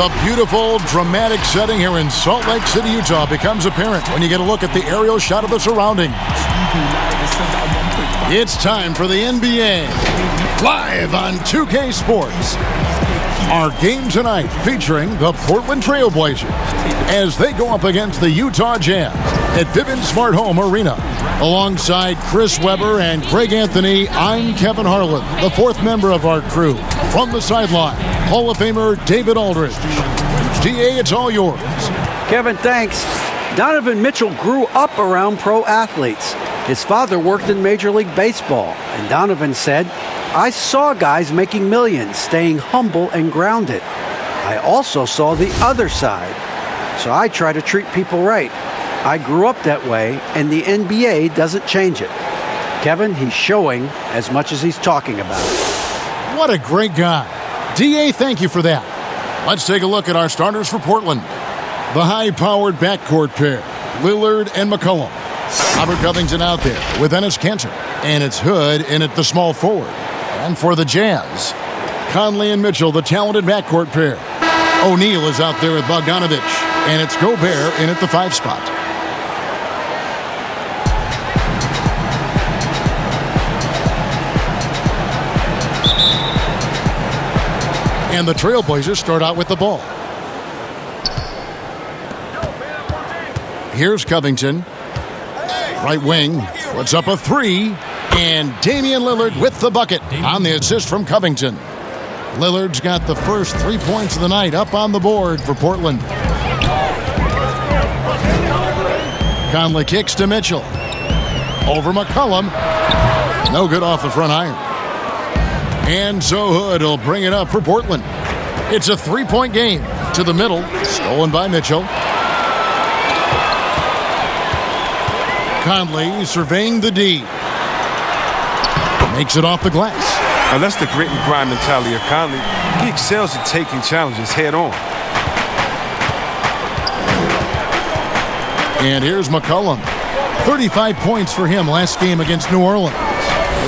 The beautiful, dramatic setting here in Salt Lake City, Utah becomes apparent when you get a look at the aerial shot of the surroundings. It's time for the NBA, live on 2K Sports. Our game tonight featuring the Portland Trail Blazers as they go up against the Utah Jazz at Vivint Smart Home Arena. Alongside Chris Webber and Greg Anthony, I'm Kevin Harlan, the fourth member of our crew. From the sideline, Hall of Famer David Aldridge. DA, it's all yours. Kevin, thanks. Donovan Mitchell grew up around pro athletes. His father worked in Major League Baseball, and Donovan said, "I saw guys making millions, staying humble and grounded. I also saw the other side, so I try to treat people right. I grew up that way, and the NBA doesn't change it." Kevin, he's showing as much as he's talking about it. What a great guy. DA, thank you for that. Let's take a look at our starters for Portland. The high-powered backcourt pair, Lillard and McCollum. Robert Covington out there with Enes Kanter, and it's Hood in at the small forward. And for the Jazz, Conley and Mitchell, the talented backcourt pair. O'Neal is out there with Bogdanovic, and it's Gobert in at the 5 spot. And the Trailblazers start out with the ball. Here's Covington. Right wing, puts up a 3. And Damian Lillard with the bucket on the assist from Covington. Lillard's got the first 3 points of the night up on the board for Portland. Conley kicks to Mitchell. Over McCollum. No good off the front iron. And so Hood will bring it up for Portland. It's a 3-point game. To the middle, stolen by Mitchell. Conley surveying the D. Makes it off the glass. Now that's the grit and grind mentality of Conley. He excels at taking challenges head on. And here's McCollum. 35 points for him last game against New Orleans.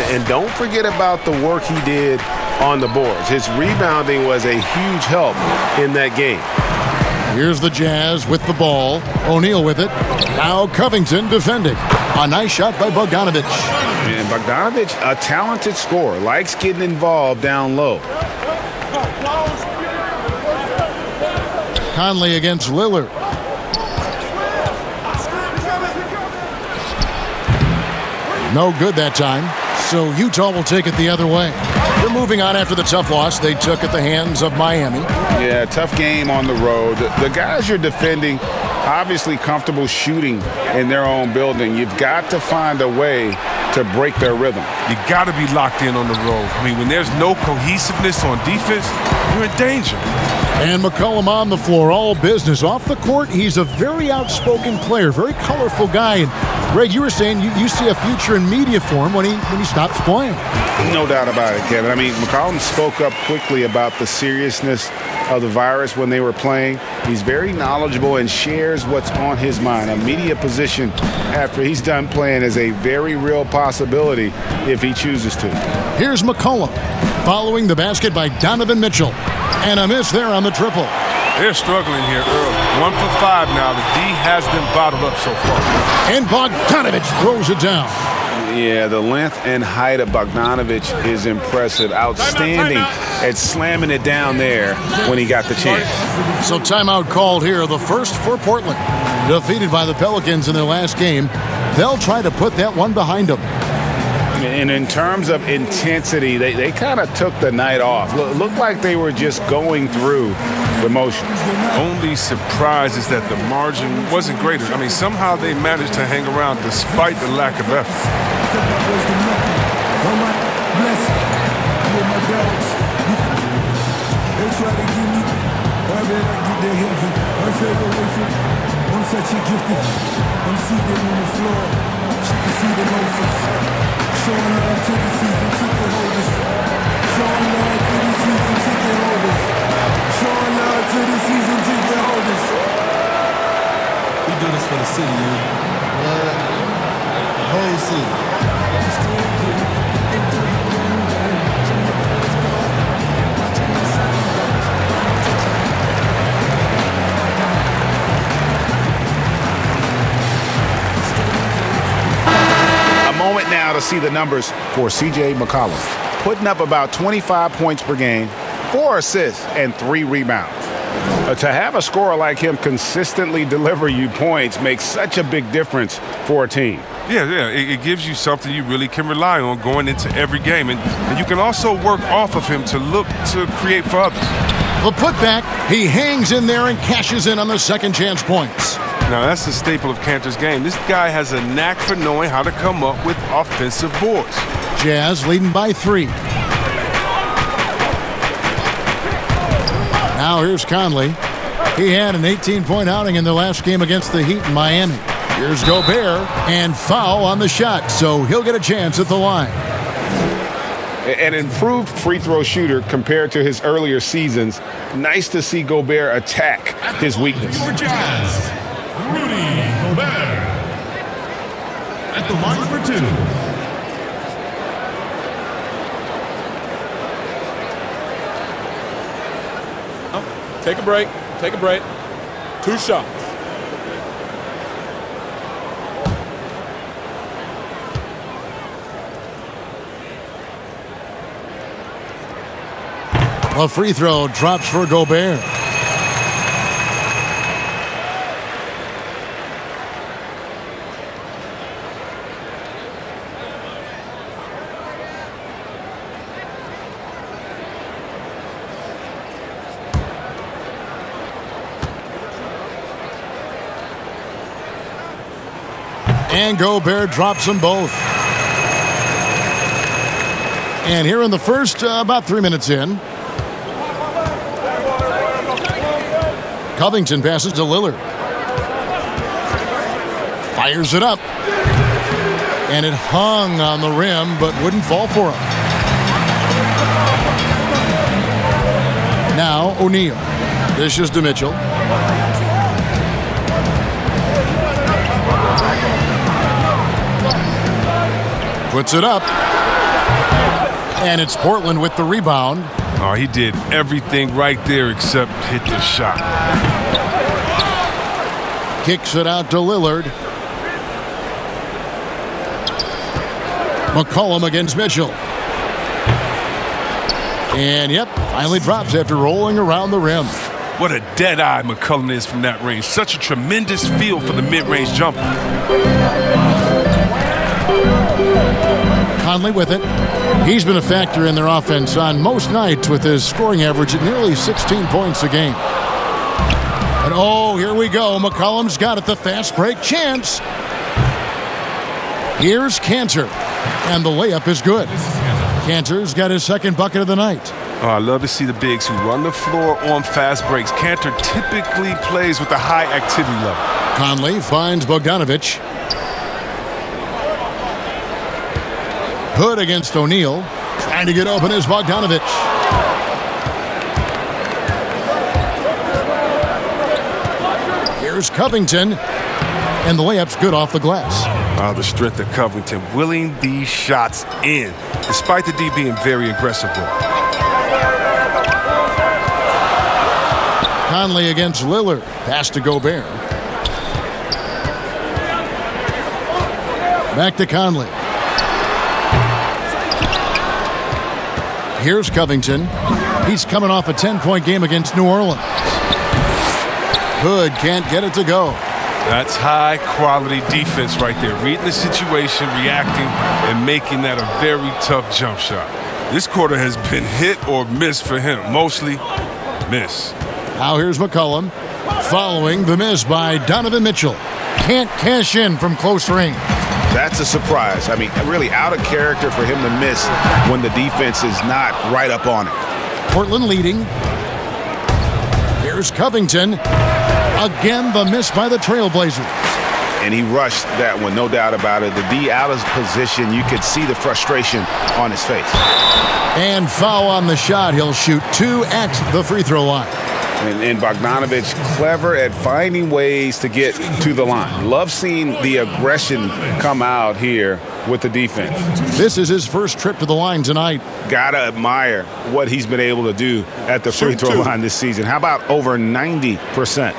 And don't forget about the work he did on the boards. His rebounding was a huge help in that game. Here's the Jazz with the ball. O'Neal with it. Now Covington defending. A nice shot by Bogdanovic. And Bogdanovic, a talented scorer, likes getting involved down low. Conley against Lillard. No good that time. So Utah will take it the other way. They're moving on after the tough loss they took at the hands of Miami. Yeah, tough game on the road. The guys you're defending, obviously comfortable shooting in their own building. You've got to find a way to break their rhythm. You got to be locked in on the road. I mean, when there's no cohesiveness on defense, you're in danger. And McCollum on the floor, all business. Off the court, he's a very outspoken player, very colorful guy. And Greg, you were saying you see a future in media for him when he stops playing. No doubt about it, Kevin. I mean, McCollum spoke up quickly about the seriousness of the virus when they were playing. He's very knowledgeable and shares what's on his mind. A media position after he's done playing is a very real possibility if he chooses to. Here's McCollum following the basket by Donovan Mitchell. And a miss there on the triple. They're struggling here early. 1 for 5 now. The D has them bottled up so far. And Bogdanovic throws it down. Yeah, the length and height of Bogdanovic is impressive. Outstanding at slamming it down there when he got the chance. So timeout called here, the first for Portland. Defeated by the Pelicans in their last game. They'll try to put that one behind them. And in terms of intensity, they kind of took the night off. Looked like they were just going through the motions. Only surprise is that the margin wasn't greater. I mean, somehow they managed to hang around despite the lack of effort. Showing love to the season ticket holders. Showing love to the season ticket holders. Showing love to the season ticket holders. We do this for the city, man. The whole city. now to see the numbers for C.J. McCollum. Putting up about 25 points per game, 4 assists, and 3 rebounds. To have a scorer like him consistently deliver you points makes such a big difference for a team. Yeah, it gives you something you really can rely on going into every game. And you can also work off of him to look to create for others. The putback, he hangs in there and cashes in on the second chance points. Now, that's the staple of Kanter's game. This guy has a knack for knowing how to come up with offensive boards. Jazz leading by 3. Now here's Conley. He had an 18-point outing in the last game against the Heat in Miami. Here's Gobert, and foul on the shot, so he'll get a chance at the line. An improved free throw shooter compared to his earlier seasons. Nice to see Gobert attack his weakness. For Jazz, Rudy Gobert at the line for 2. Take a break. Take a break. 2 shots. A free throw drops for Gobert. And Gobert drops them both. And here in the first, about 3 minutes in, Covington passes to Lillard. Fires it up. And it hung on the rim, but wouldn't fall for him. Now O'Neal. Dishes to Mitchell. Puts it up. And it's Portland with the rebound. Oh, he did everything right there except hit the shot. Kicks it out to Lillard. McCollum against Mitchell. And, yep, finally drops after rolling around the rim. What a dead-eye McCollum is from that range. Such a tremendous feel for the mid-range jumper. Conley with it. He's been a factor in their offense on most nights with his scoring average at nearly 16 points a game. And oh, here we go. McCollum's got it, the fast break chance. Here's Kanter, and the layup is good. Kanter's got his second bucket of the night. Oh, I love to see the bigs who run the floor on fast breaks. Kanter typically plays with a high activity level. Conley finds Bogdanovich. Hood against O'Neal. Trying to get open is Bogdanovich. Here's Covington. And the layup's good off the glass. Oh, the strength of Covington, willing these shots in, despite the D being very aggressive with him. Conley against Lillard. Pass to Gobert. Back to Conley. Here's Covington. He's coming off a 10-point game against New Orleans. Hood can't get it to go. That's high-quality defense right there. Reading the situation, reacting, and making that a very tough jump shot. This quarter has been hit or miss for him. Mostly miss. Now here's McCollum following the miss by Donovan Mitchell. Can't cash in from close range. That's a surprise. I mean, really out of character for him to miss when the defense is not right up on it. Portland leading. Here's Covington. Again, the miss by the Trailblazers. And he rushed that one, no doubt about it. The D out of position, you could see the frustration on his face. And foul on the shot. He'll shoot 2 at the free throw line. And Bogdanovich clever at finding ways to get to the line. Love seeing the aggression come out here with the defense. This is his first trip to the line tonight. Gotta admire what he's been able to do at the free throw line this season. How about over 90%?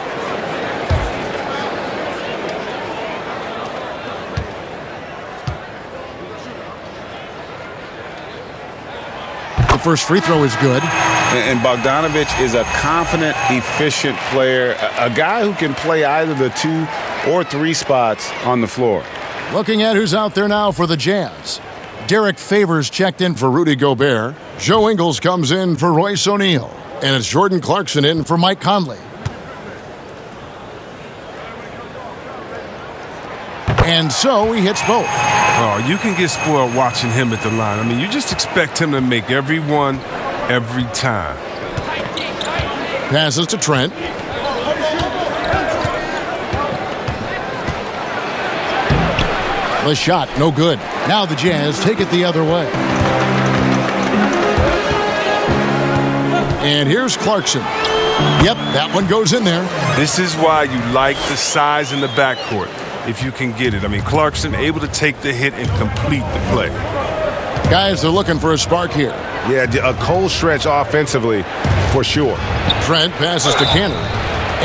first free throw is good. And Bogdanovich is a confident, efficient player, a guy who can play either the 2 or 3 spots on the floor. Looking at who's out there now for the Jazz. Derek Favors checked in for Rudy Gobert. Joe Ingles comes in for Royce O'Neal. And it's Jordan Clarkson in for Mike Conley. And so he hits both. Oh, you can get spoiled watching him at the line. I mean, you just expect him to make every one, every time. Passes to Trent. The shot, no good. Now the Jazz take it the other way. And here's Clarkson. Yep, that one goes in there. This is why you like the size in the backcourt, if you can get it. I mean, Clarkson able to take the hit and complete the play. Guys, they're looking for a spark here. Yeah, a cold stretch offensively, for sure. Trent passes to Canner.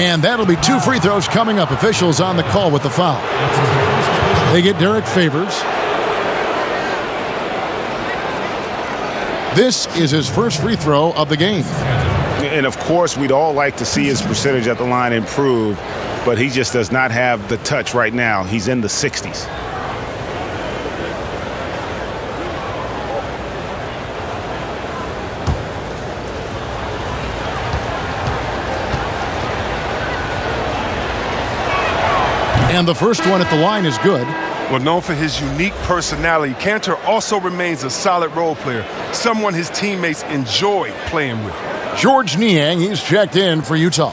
And that'll be 2 free throws coming up. Officials on the call with the foul. They get Derek Favors. This is his first free throw of the game. And, of course, we'd all like to see his percentage at the line improve, but he just does not have the touch right now. He's in the 60s. And the first one at the line is good. Well, known for his unique personality, Cantor also remains a solid role player, someone his teammates enjoy playing with. George Niang, he's checked in for Utah.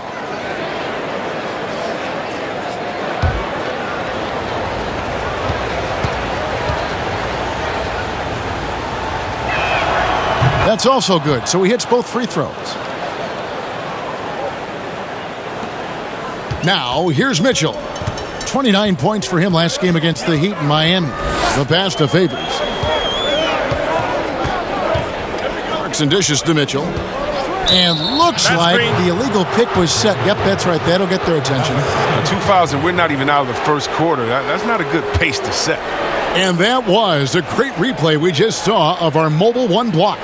That's also good, so he hits both free throws. Now, here's Mitchell. 29 points for him last game against the Heat in Miami. The pass to Favors. Clarkson dishes to Mitchell. And looks like the illegal pick was set. Yep, that's right. That'll get their attention. 2000, we're not even out of the first quarter. That's not a good pace to set. And that was a great replay we just saw of our Mobile One block.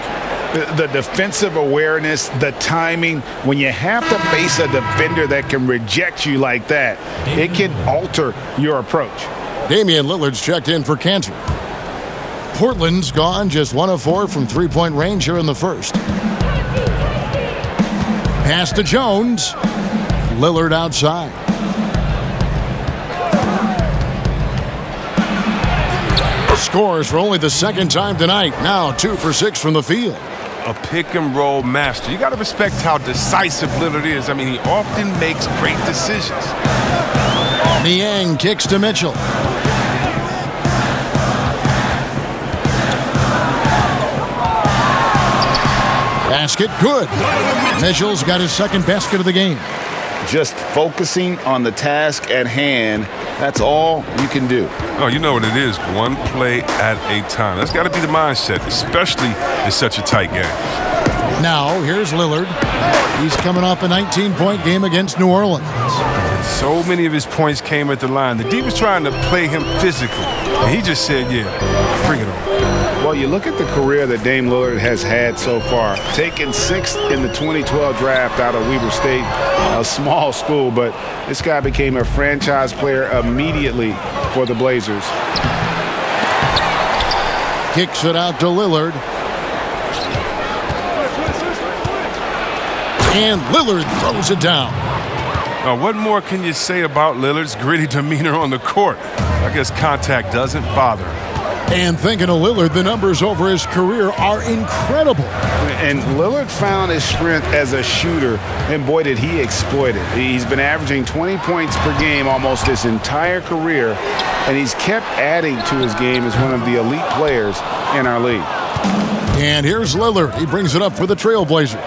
The defensive awareness, the timing, when you have to face a defender that can reject you like that, it can alter your approach. Damian Lillard's checked in for Cantor. Portland's gone just 1 of 4 from three-point range here in the first. Pass to Jones. Lillard outside. Scores for only the second time tonight. Now 2 for 6 from the field. A pick-and-roll master. You got to respect how decisive Lillard is. I mean, he often makes great decisions. Niang kicks to Mitchell. Basket good. Mitchell's got his second basket of the game. Just focusing on the task at hand, that's all you can do. Oh, you know what it is. One play at a time. That's got to be the mindset, especially in such a tight game. Now, here's Lillard. He's coming off a 19-point game against New Orleans. So many of his points came at the line. The D was trying to play him physically, and he just said, yeah, bring it on. Well, you look at the career that Dame Lillard has had so far. Taken 6th in the 2012 draft out of Weber State, a small school, but this guy became a franchise player immediately for the Blazers. Kicks it out to Lillard. And Lillard throws it down. Now, what more can you say about Lillard's gritty demeanor on the court? I guess contact doesn't bother him. And thinking of Lillard, the numbers over his career are incredible. And Lillard found his strength as a shooter, and boy, did he exploit it. He's been averaging 20 points per game almost his entire career, and he's kept adding to his game as one of the elite players in our league. And here's Lillard. He brings it up for the Trailblazers.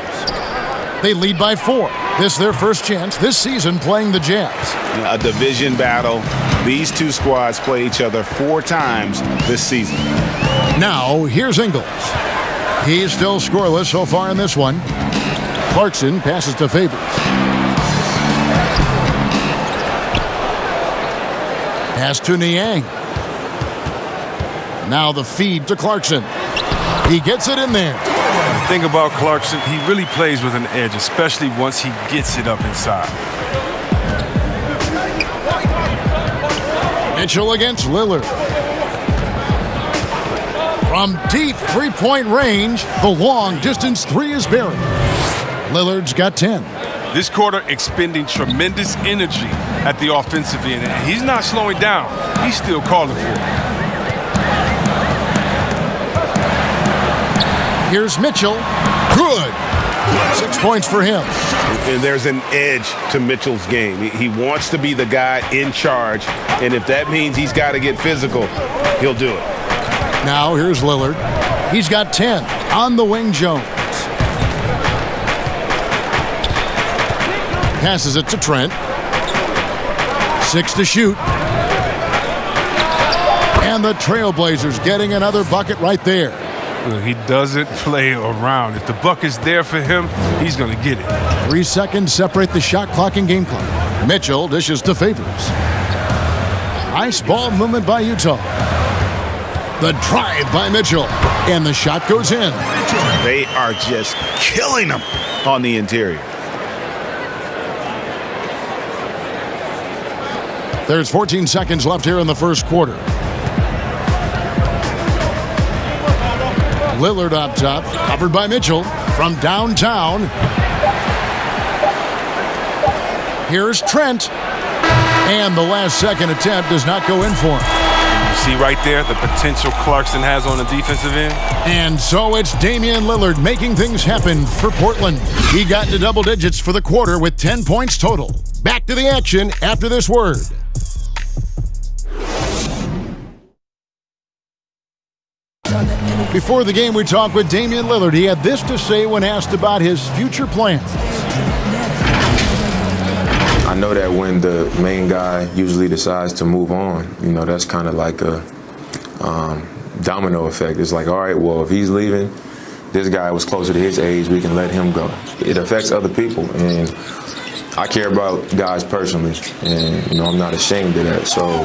They lead by 4. This is their first chance this season playing the Jazz. A division battle. These two squads play each other 4 times this season. Now, here's Ingles. He's still scoreless so far in this one. Clarkson passes to Favors. Pass to Niang. Now the feed to Clarkson. He gets it in there. The thing about Clarkson, he really plays with an edge, especially once he gets it up inside. Mitchell against Lillard. From deep three-point range, the long-distance three is buried. Lillard's got 10. This quarter expending tremendous energy at the offensive end, and he's not slowing down. He's still calling for it. Here's Mitchell. Good. 6 points for him. And there's an edge to Mitchell's game. He wants to be the guy in charge, and if that means he's got to get physical, he'll do it. Now here's Lillard. He's got 10. On the wing, Jones. Passes it to Trent. 6 to shoot. And the Trailblazers getting another bucket right there. He doesn't play around. If the bucket's there for him, he's going to get it. 3 seconds separate the shot clock and game clock. Mitchell dishes to Favors. Nice ball movement by Utah. The drive by Mitchell. And the shot goes in. They are just killing them on the interior. There's 14 seconds left here in the first quarter. Lillard up top, covered by Mitchell from downtown. Here's Trent. And the last second attempt does not go in for him. See right there the potential Clarkson has on the defensive end? And so it's Damian Lillard making things happen for Portland. He got into double digits for the quarter with 10 points total. Back to the action after this word. Before the game, we talked with Damian Lillard. He had this to say when asked about his future plans. I know that when the main guy usually decides to move on, that's kind of like a domino effect. It's like, all right, well, if he's leaving, this guy was closer to his age, we can let him go. It affects other people, and I care about guys personally, and, I'm not ashamed of that. So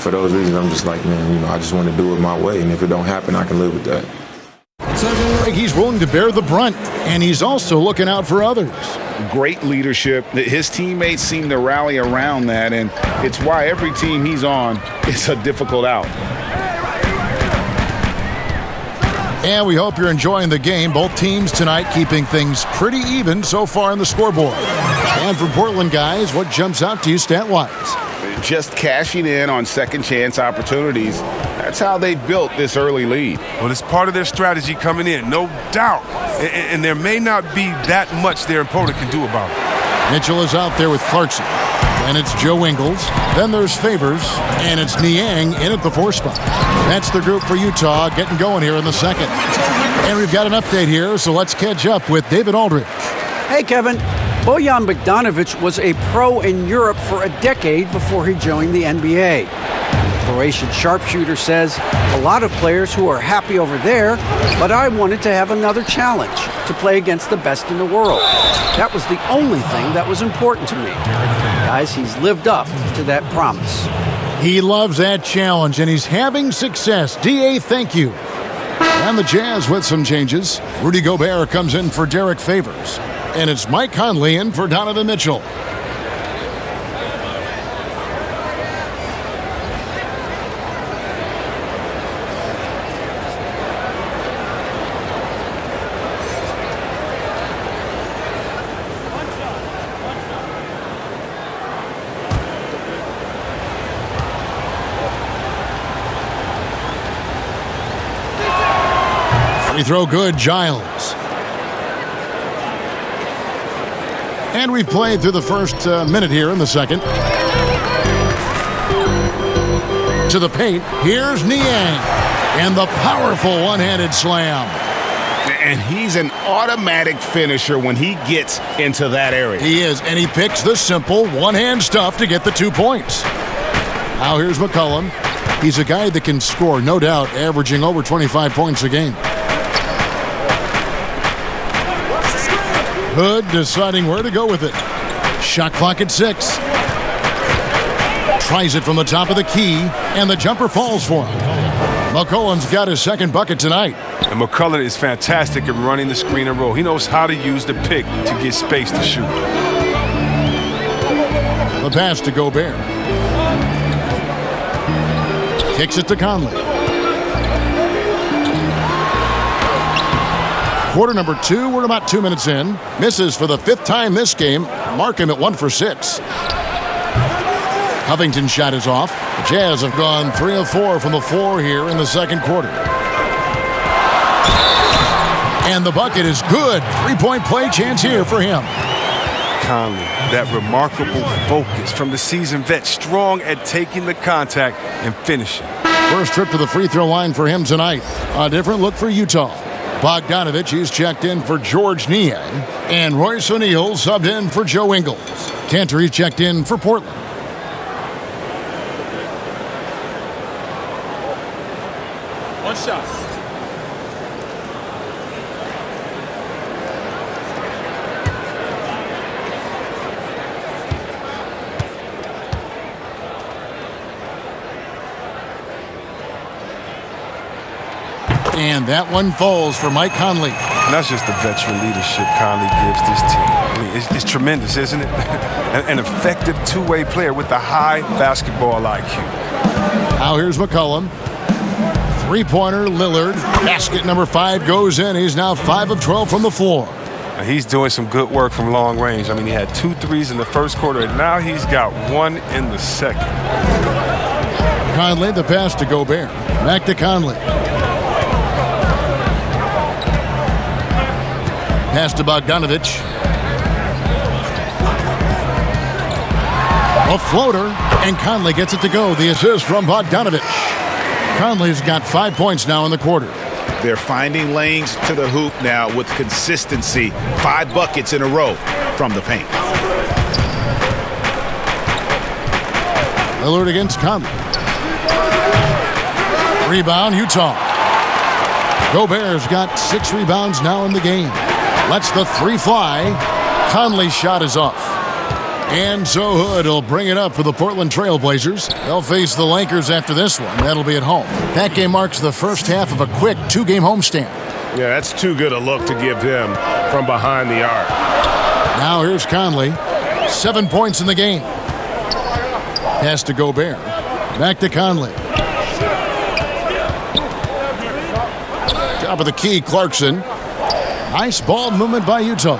for those reasons, I'm just like, man, I just want to do it my way, and if it don't happen, I can live with that. He's willing to bear the brunt, and he's also looking out for others. Great leadership. His teammates seem to rally around that, and it's why every team he's on is a difficult out. And we hope you're enjoying the game. Both teams tonight keeping things pretty even so far on the scoreboard. And for Portland guys, what jumps out to you stat-wise? Just cashing in on second chance opportunities. That's how they built this early lead. Well, it's part of their strategy coming in, no doubt. And there may not be that much their opponent can do about it. Mitchell is out there with Clarkson. Then it's Joe Ingles. Then there's Favors. And it's Niang in at the 4 spot. That's the group for Utah getting going here in the second. And we've got an update here, so let's catch up with David Aldridge. Hey, Kevin. Bojan Bogdanovic was a pro in Europe for a decade before he joined the NBA. The Croatian sharpshooter says, a lot of players who are happy over there, but I wanted to have another challenge, to play against the best in the world. That was the only thing that was important to me. Guys, he's lived up to that promise. He loves that challenge, and he's having success. D.A., thank you. And the Jazz with some changes. Rudy Gobert comes in for Derek Favors. And it's Mike Conley in for Donovan Mitchell. Free throw good, Giles. And we've played through the first minute here in the second. To the paint, here's Niang. And the powerful one-handed slam. And he's an automatic finisher when he gets into that area. He is, and he picks the simple one-hand stuff to get the 2 points. Now here's McCollum. He's a guy that can score, no doubt, averaging over 25 points a game. Hood deciding where to go with it. Shot clock at 6. Tries it from the top of the key, and the jumper falls for him. McCollum's got his second bucket tonight. And McCullough is fantastic at running the screen and roll. He knows how to use the pick to get space to shoot. The pass to Gobert. Kicks it to Conley. Quarter number 2, we're about 2 minutes in. Misses for the 5th time this game. Mark him at 1 for 6. Covington's shot is off. The Jazz have gone 3 of 4 from the floor here in the second quarter. And the bucket is good. 3-point play chance here for him. Conley, that remarkable focus from the seasoned vet, strong at taking the contact and finishing. First trip to the free throw line for him tonight. A different look for Utah. Bogdanovich is checked in for George Niang, and Royce O'Neal subbed in for Joe Ingles. Cantor is checked in for Portland. One shot. And that one falls for Mike Conley. And that's just the veteran leadership Conley gives this team. I mean, it's tremendous, isn't it? An effective two-way player with a high basketball IQ. Now here's McCollum. Three-pointer, Lillard. Basket number 5 goes in. He's now 5 of 12 from the floor. And he's doing some good work from long range. I mean, he had 2 threes in the first quarter, and now he's got 1 in the second. Conley, the pass to Gobert. Back to Conley. Pass to Bogdanovich. A floater, and Conley gets it to go. The assist from Bogdanovich. Conley's got 5 points now in the quarter. They're finding lanes to the hoop now with consistency. 5 buckets in a row from the paint. Lillard against Conley. Rebound, Utah. Gobert's got 6 rebounds now in the game. Lets the 3 fly. Conley's shot is off. And so Hood will bring it up for the Portland Trail Blazers. They'll face the Lakers after this one. That'll be at home. That game marks the first half of a quick 2-game homestand. Yeah, that's too good a look to give them from behind the arc. Now here's Conley. 7 points in the game. Pass to Gobert. Back to Conley. Top of the key, Clarkson. Nice ball movement by Utah.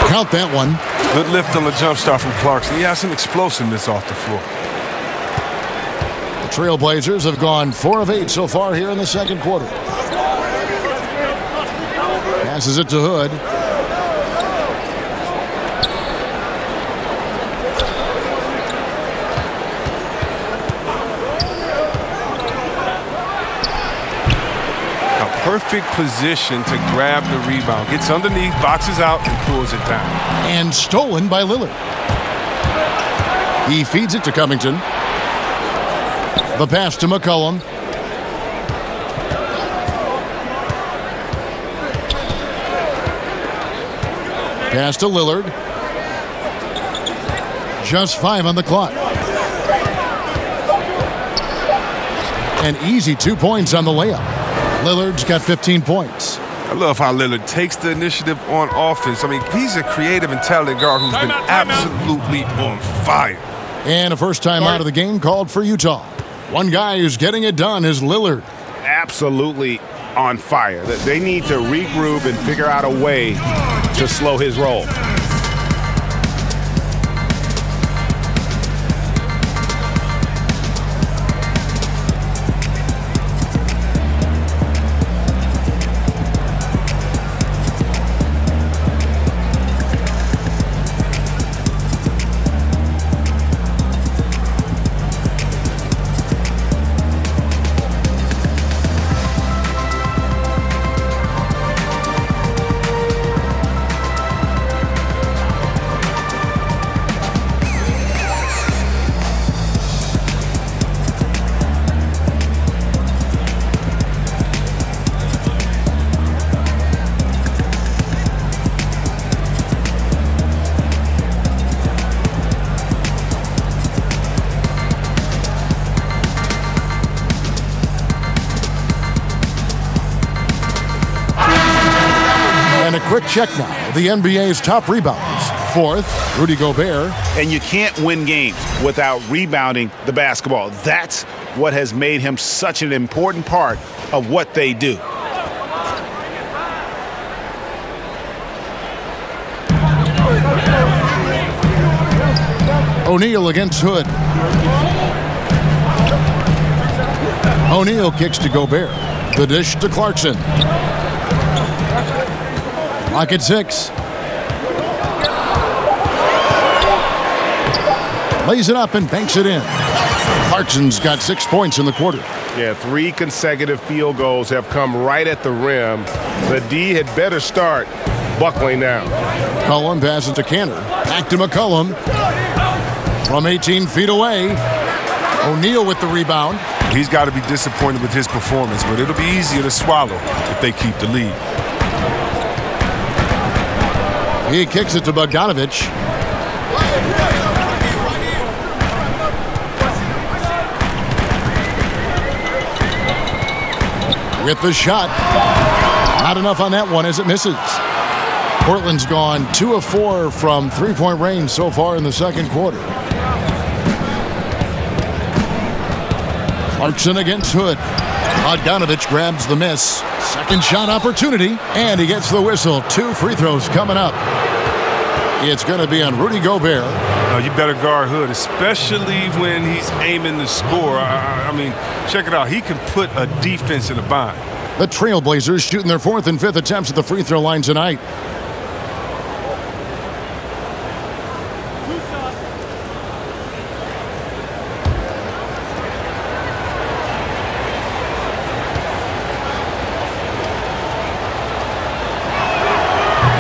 Count that one. Good lift on the jump start from Clarkson. He has some explosiveness off the floor. The Trailblazers have gone 4 of 8 so far here in the second quarter. Passes it to Hood. Perfect position to grab the rebound. Gets underneath, boxes out, and pulls it down. And stolen by Lillard. He feeds it to Covington. The pass to McCollum. Pass to Lillard. Just 5 on the clock. An easy 2 points on the layup. Lillard's got 15 points. I love how Lillard takes the initiative on offense. I mean, he's a creative and talented guard who's been absolutely on fire. And a first time out of the game called for Utah. One guy who's getting it done is Lillard. Absolutely on fire. They need to regroup and figure out a way to slow his roll. quick check now. The NBA's top rebounders. Fourth, Rudy Gobert. And you can't win games without rebounding the basketball. That's what has made him such an important part of what they do. O'Neal against Hood. O'Neal kicks to Gobert. The dish to Clarkson. Lock at 6. Lays it up and banks it in. Clarkson's got 6 points in the quarter. Yeah, 3 consecutive field goals have come right at the rim. The D had better start buckling down. McCollum passes to Cantor. Back to McCollum. From 18 feet away. O'Neal with the rebound. He's got to be disappointed with his performance, but it'll be easier to swallow if they keep the lead. He kicks it to Bogdanovich. With the shot. Not enough on that one as it misses. Portland's gone 2 of 4 from three-point range so far in the second quarter. Clarkson against Hood. Bogdanovich grabs the miss. Second shot opportunity, and he gets the whistle. 2 free throws coming up. It's going to be on Rudy Gobert. You better guard Hood, especially when he's aiming to score. I mean, check it out. He can put a defense in a bind. The Trailblazers shooting their 4th and 5th attempts at the free throw line tonight.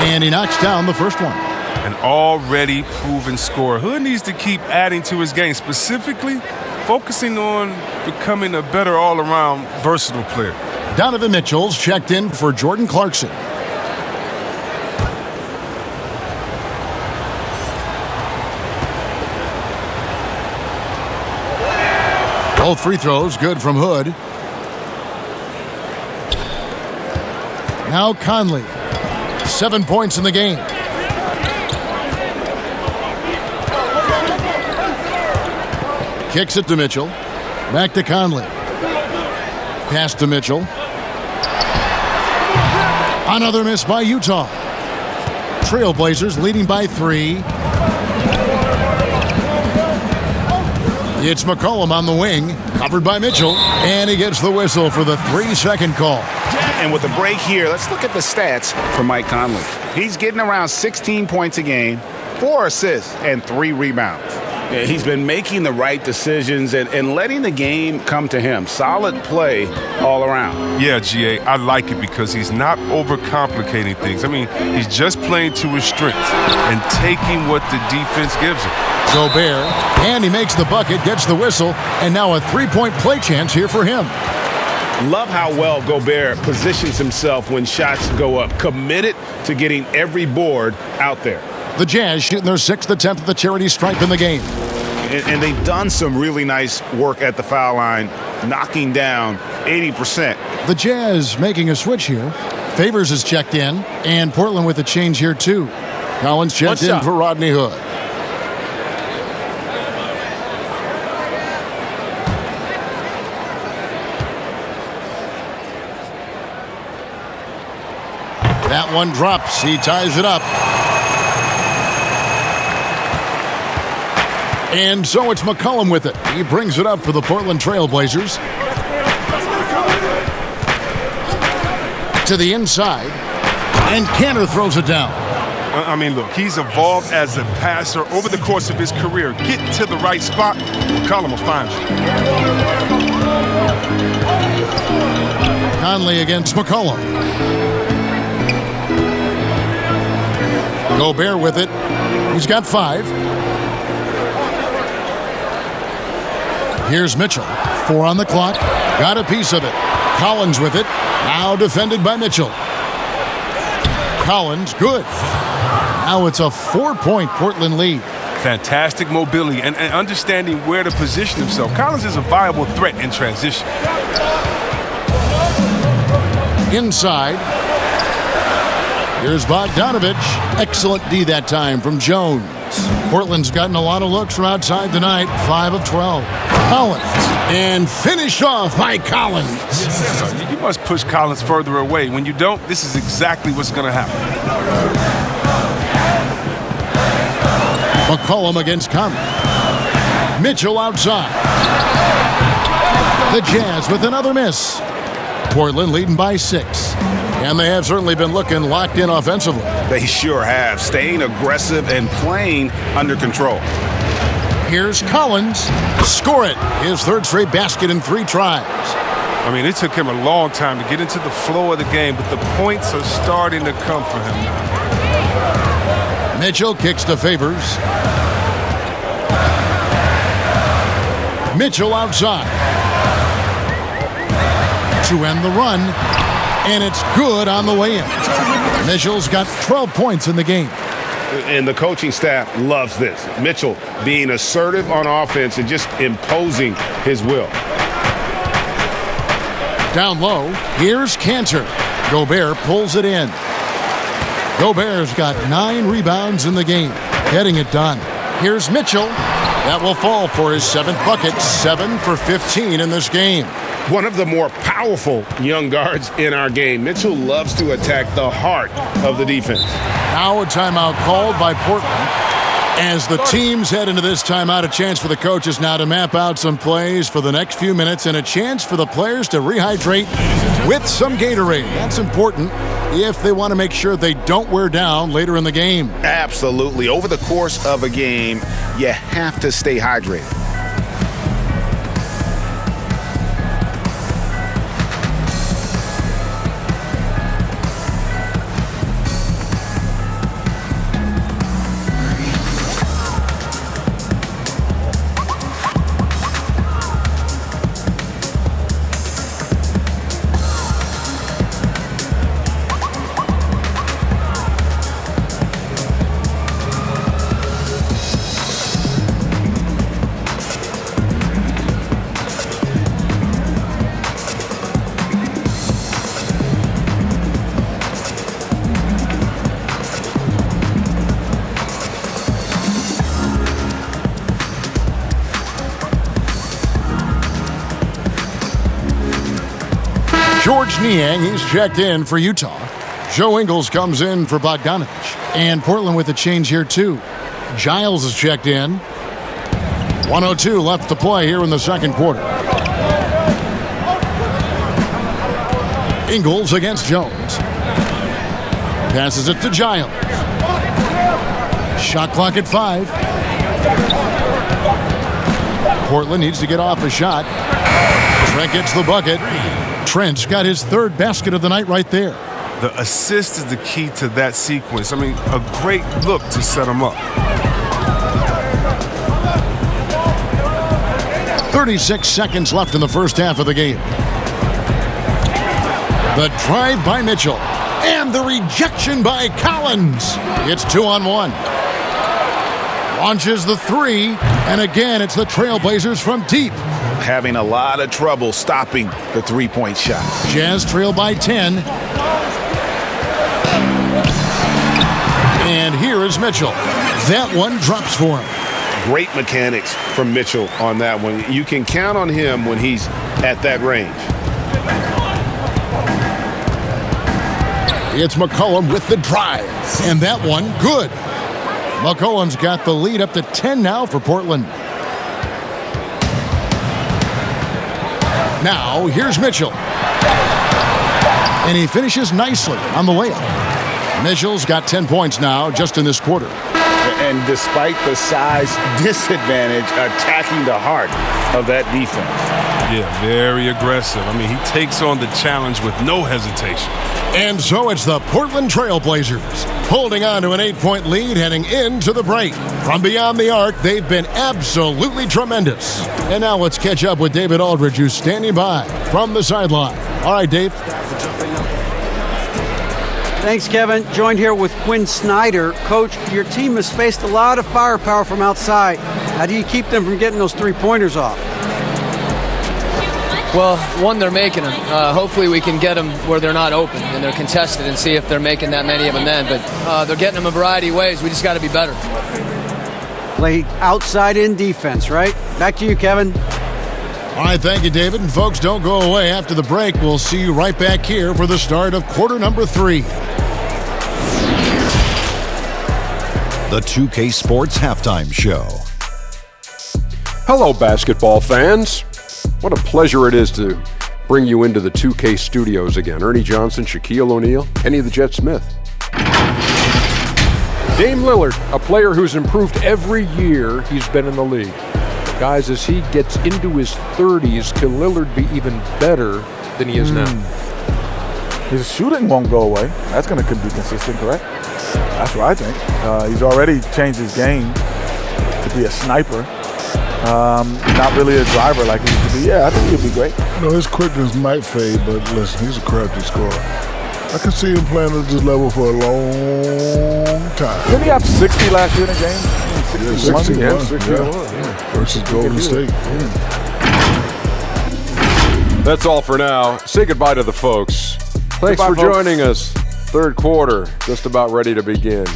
And he knocks down the first one. An already proven scorer. Hood needs to keep adding to his game, specifically focusing on becoming a better all-around versatile player. Donovan Mitchell's checked in for Jordan Clarkson. Both free throws good from Hood. Now Conley. 7 points in the game. Kicks it to Mitchell. Back to Conley. Pass to Mitchell. Another miss by Utah. Trailblazers leading by 3. It's McCollum on the wing. Covered by Mitchell. And he gets the whistle for the 3-second call. And with a break here, let's look at the stats for Mike Conley. He's getting around 16 points a game, 4 assists, and 3 rebounds. Yeah, he's been making the right decisions and letting the game come to him. Solid play all around. Yeah, GA, I like it because he's not overcomplicating things. I mean, he's just playing to his strengths and taking what the defense gives him. Gobert, and he makes the bucket, gets the whistle, and now a 3-point play chance here for him. Love how well Gobert positions himself when shots go up. Committed to getting every board out there. The Jazz shooting their 6th attempt at the charity stripe in the game. And they've done some really nice work at the foul line, knocking down 80%. The Jazz making a switch here. Favors is checked in, and Portland with a change here too. Collins checked in for Rodney Hood. That one drops. He ties it up. And so it's McCollum with it. He brings it up for the Portland Trailblazers. To the inside. And Cantor throws it down. I mean, look, he's evolved as a passer over the course of his career. Get to the right spot, McCollum will find you. Conley against McCollum. Gobert with it. He's got 5. Here's Mitchell. 4 on the clock. Got a piece of it. Collins with it. Now defended by Mitchell. Collins, good. Now it's a 4-point Portland lead. Fantastic mobility and understanding where to position himself. Collins is a viable threat in transition. Inside. Here's Bogdanovich. Excellent D that time from Jones. Portland's gotten a lot of looks from outside tonight. 5 of 12. Collins. And finished off by Collins. You must push Collins further away. When you don't, this is exactly what's going to happen. McCollum against Conley. Mitchell outside. The Jazz with another miss. Portland leading by 6. And they have certainly been looking locked in offensively. They sure have, staying aggressive and playing under control. Here's Collins. Score it. His third straight basket in 3 tries. I mean, it took him a long time to get into the flow of the game, but the points are starting to come for him now. Mitchell kicks to Favors. Mitchell outside. To end the run. And it's good on the way in. Mitchell's got 12 points in the game. And the coaching staff loves this. Mitchell being assertive on offense and just imposing his will. Down low, here's Cantor. Gobert pulls it in. Gobert's got 9 rebounds in the game, getting it done. Here's Mitchell. That will fall for his 7th bucket, 7 for 15 in this game. One of the more powerful young guards in our game. Mitchell loves to attack the heart of the defense. Now a timeout called by Portland. As the teams head into this timeout, a chance for the coaches now to map out some plays for the next few minutes and a chance for the players to rehydrate with some Gatorade. That's important if they want to make sure they don't wear down later in the game. Absolutely. Over the course of a game, you have to stay hydrated. George Niang, he's checked in for Utah. Joe Ingles comes in for Bogdanovich. And Portland with a change here, too. Giles is checked in. 1:02 left to play here in the second quarter. Ingles against Jones. Passes it to Giles. Shot clock at 5. Portland needs to get off a shot. Trent gets the bucket. Trent's got his 3rd basket of the night right there. The assist is the key to that sequence. I mean, a great look to set him up. 36 seconds left in the first half of the game. The drive by Mitchell. And the rejection by Collins. It's 2-on-1. Launches the 3. And again, it's the Trailblazers from deep. Having a lot of trouble stopping the three-point shot. Jazz trail by 10. And here is Mitchell. That one drops for him. Great mechanics from Mitchell on that one. You can count on him when he's at that range. It's McCollum with the drive. And that one, good. McCollum's got the lead up to 10 now for Portland. Now, here's Mitchell. And he finishes nicely on the layup. Mitchell's got 10 points now just in this quarter. And despite the size disadvantage, attacking the heart of that defense. Yeah, very aggressive. I mean, he takes on the challenge with no hesitation. And so it's the Portland Trailblazers holding on to an 8-point lead heading into the break. From beyond the arc, they've been absolutely tremendous. And now let's catch up with David Aldridge, who's standing by from the sideline. All right, Dave. Thanks, Kevin. Joined here with Quinn Snyder. Coach, your team has faced a lot of firepower from outside. How do you keep them from getting those three-pointers off? Well, one, they're making them. Hopefully we can get them where they're not open and they're contested and see if they're making that many of them then. But they're getting them a variety of ways. We just got to be better. Play outside-in defense, right? Back to you, Kevin. All right, thank you, David. And folks, don't go away. After the break, we'll see you right back here for the start of quarter number 3. The 2K Sports Halftime Show. Hello, basketball fans. What a pleasure it is to bring you into the 2K studios again. Ernie Johnson, Shaquille O'Neal, Kenny the Jet Smith. Dame Lillard, a player who's improved every year he's been in the league. Guys, as he gets into his 30s, can Lillard be even better than he is now? His shooting won't go away. That's going to be consistent, correct? That's what I think. He's already changed his game to be a sniper. Not really a driver like he used to be. Yeah, I think he'll be great. His quickness might fade, but listen, he's a crafty scorer. I can see him playing at this level for a long time. Didn't he have 60 last year in a game? 61 versus Golden State. That's all for now. Say goodbye to the folks. Thanks for joining us. Third quarter, just about ready to begin.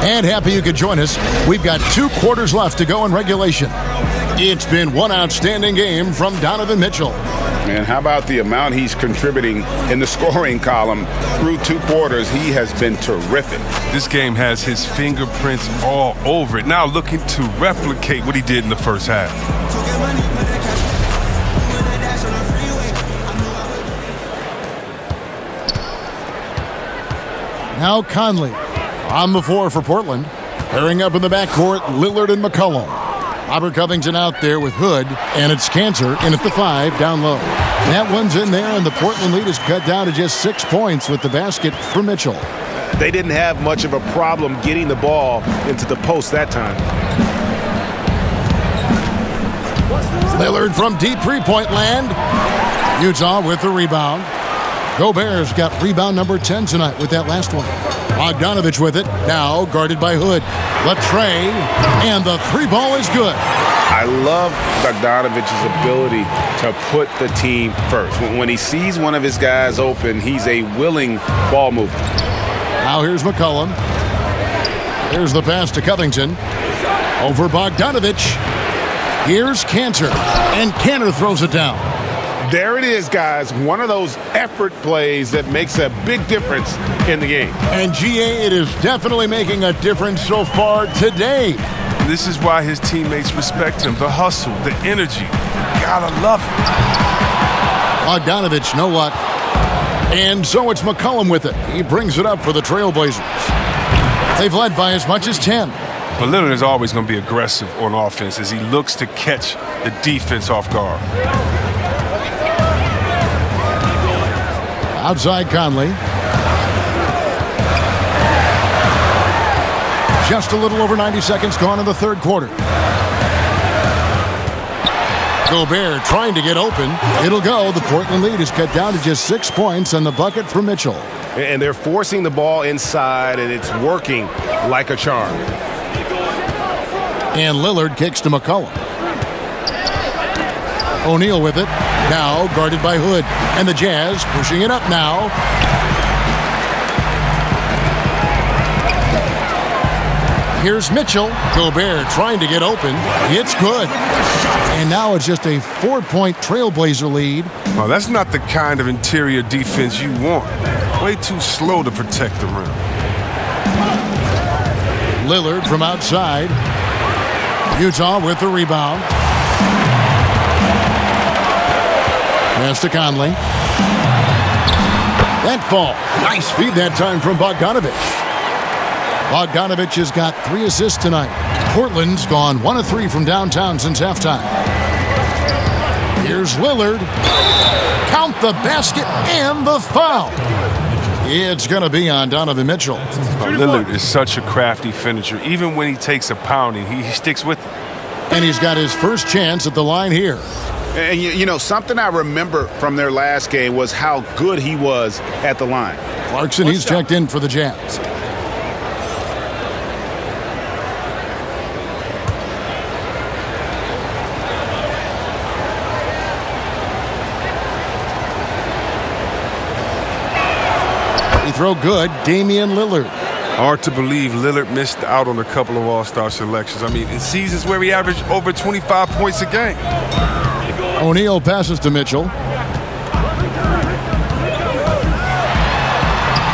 And happy you could join us. We've got 2 quarters left to go in regulation. It's been one outstanding game from Donovan Mitchell. Man, how about the amount he's contributing in the scoring column through 2 quarters? He has been terrific. This game has his fingerprints all over it. Now looking to replicate what he did in the first half. Now Conley on the floor for Portland. Pairing up in the backcourt, Lillard and McCollum. Robert Covington out there with Hood, and it's Cantor in at the 5 down low. That one's in there, and the Portland lead is cut down to just 6 points with the basket for Mitchell. They didn't have much of a problem getting the ball into the post that time. Lillard from deep three-point land. Utah with the rebound. Gobert's got rebound number 10 tonight with that last one. Bogdanovich with it, now guarded by Hood. Latrey, and the 3 ball is good. I love Bogdanovich's ability to put the team first. When he sees one of his guys open, he's a willing ball mover. Now here's McCollum. Here's the pass to Covington. Over Bogdanovich. Here's Cantor, and Cantor throws it down. There it is, guys. One of those effort plays that makes a big difference in the game. And GA, it is definitely making a difference so far today. This is why his teammates respect him. The hustle, the energy. Gotta love it. Bogdanovich, no luck. And so it's McCollum with it. He brings it up for the Trailblazers. They've led by as much as 10. But Lillard is always going to be aggressive on offense as he looks to catch the defense off guard. Outside Conley. Just a little over 90 seconds gone in the third quarter. Gobert trying to get open. It'll go. The Portland lead is cut down to just 6 points and the bucket for Mitchell. And they're forcing the ball inside, and it's working like a charm. And Lillard kicks to McCollum. O'Neal with it. Now guarded by Hood. And the Jazz pushing it up now. Here's Mitchell. Gobert trying to get open. It's good. And now it's just a 4-point Trailblazer lead. Well, that's not the kind of interior defense you want. Way too slow to protect the rim. Lillard from outside. Utah with the rebound. Pass to Conley. That ball. Nice feed that time from Bogdanovich. Bogdanovich has got 3 assists tonight. Portland's gone 1 of 3 from downtown since halftime. Here's Lillard. Count the basket and the foul. It's going to be on Donovan Mitchell. Lillard is such a crafty finisher. Even when he takes a pounding, he sticks with it. And he's got his first chance at the line here. And, you know, something I remember from their last game was how good he was at the line. Clarkson, he's checked in for the Jazz. He throw good, Damian Lillard. Hard to believe Lillard missed out on a couple of all-star selections. I mean, in seasons where he averaged over 25 points a game. O'Neal passes to Mitchell.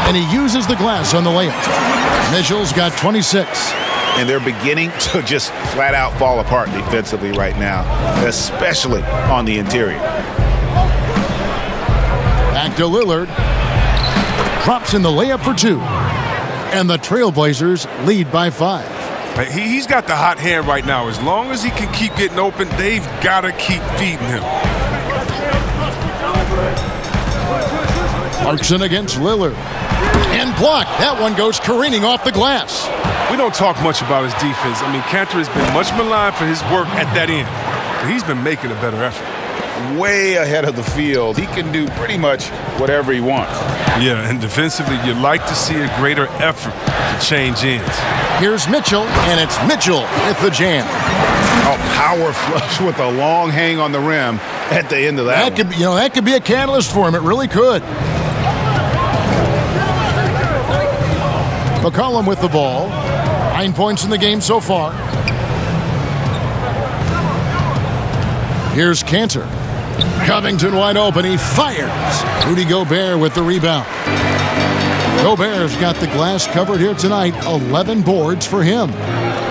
And he uses the glass on the layup. Mitchell's got 26. And they're beginning to just flat out fall apart defensively right now, especially on the interior. Back to Lillard. Drops in the layup for 2. And the Trailblazers lead by 5. He's got the hot hand right now. As long as he can keep getting open, they've got to keep feeding him. Clarkson against Lillard. And blocked. That one goes careening off the glass. We don't talk much about his defense. I mean, Cantor has been much maligned for his work at that end. But he's been making a better effort. Way ahead of the field. He can do pretty much whatever he wants. Yeah, and defensively, you'd like to see a greater effort to change ends. Here's Mitchell, and it's Mitchell with the jam. A power flush with a long hang on the rim at the end of that. That could be a catalyst for him. It really could. McCollum with the ball. 9 points in the game so far. Here's Cantor. Covington wide open. He fires. Rudy Gobert with the rebound. Gobert's got the glass covered here tonight. 11 boards for him.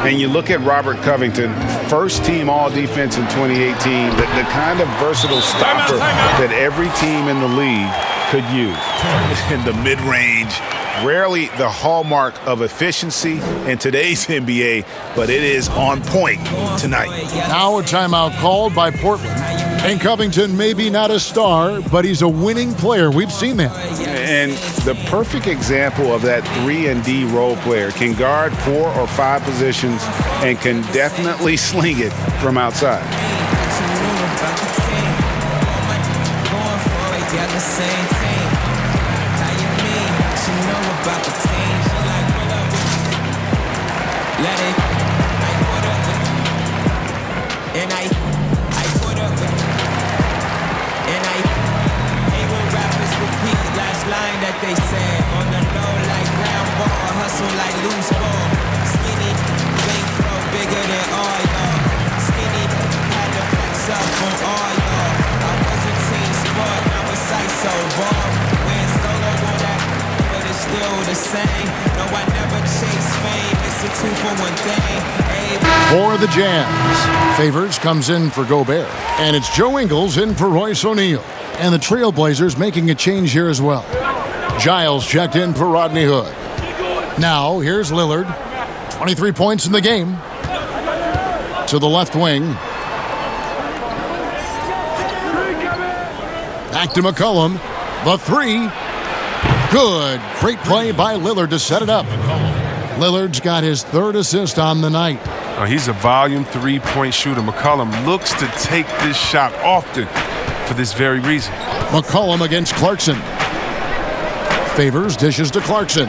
And you look at Robert Covington, first team all-defense in 2018, the kind of versatile stopper that every team in the league could use. In the mid-range, rarely the hallmark of efficiency in today's NBA, but it is on point tonight. Now a timeout called by Portland. And Covington may be not a star, but he's a winning player. We've seen that. And the perfect example of that 3-and-D role player can guard 4 or 5 positions and can definitely sling it from outside. They said on the low like round ball, hustle like loose ball. Skinny, bankroll bigger than all y'all. Skinny, had to flex up on all y'all. I was a team sport, now it's ISO ball. Went solo on that, but it's still the same. No, I never chase fame, it's a 2-for-1 thing. For the Jazz, Favors comes in for Gobert. And it's Joe Ingles in for Royce O'Neal. And the Trailblazers making a change here as well. Giles checked in for Rodney Hood. Now, here's Lillard. 23 points in the game. To the left wing. Back to McCollum. The 3. Good. Great play by Lillard to set it up. Lillard's got his 3rd assist on the night. He's a volume 3-point shooter. McCollum looks to take this shot often for this very reason. McCollum against Clarkson. Favors dishes to Clarkson.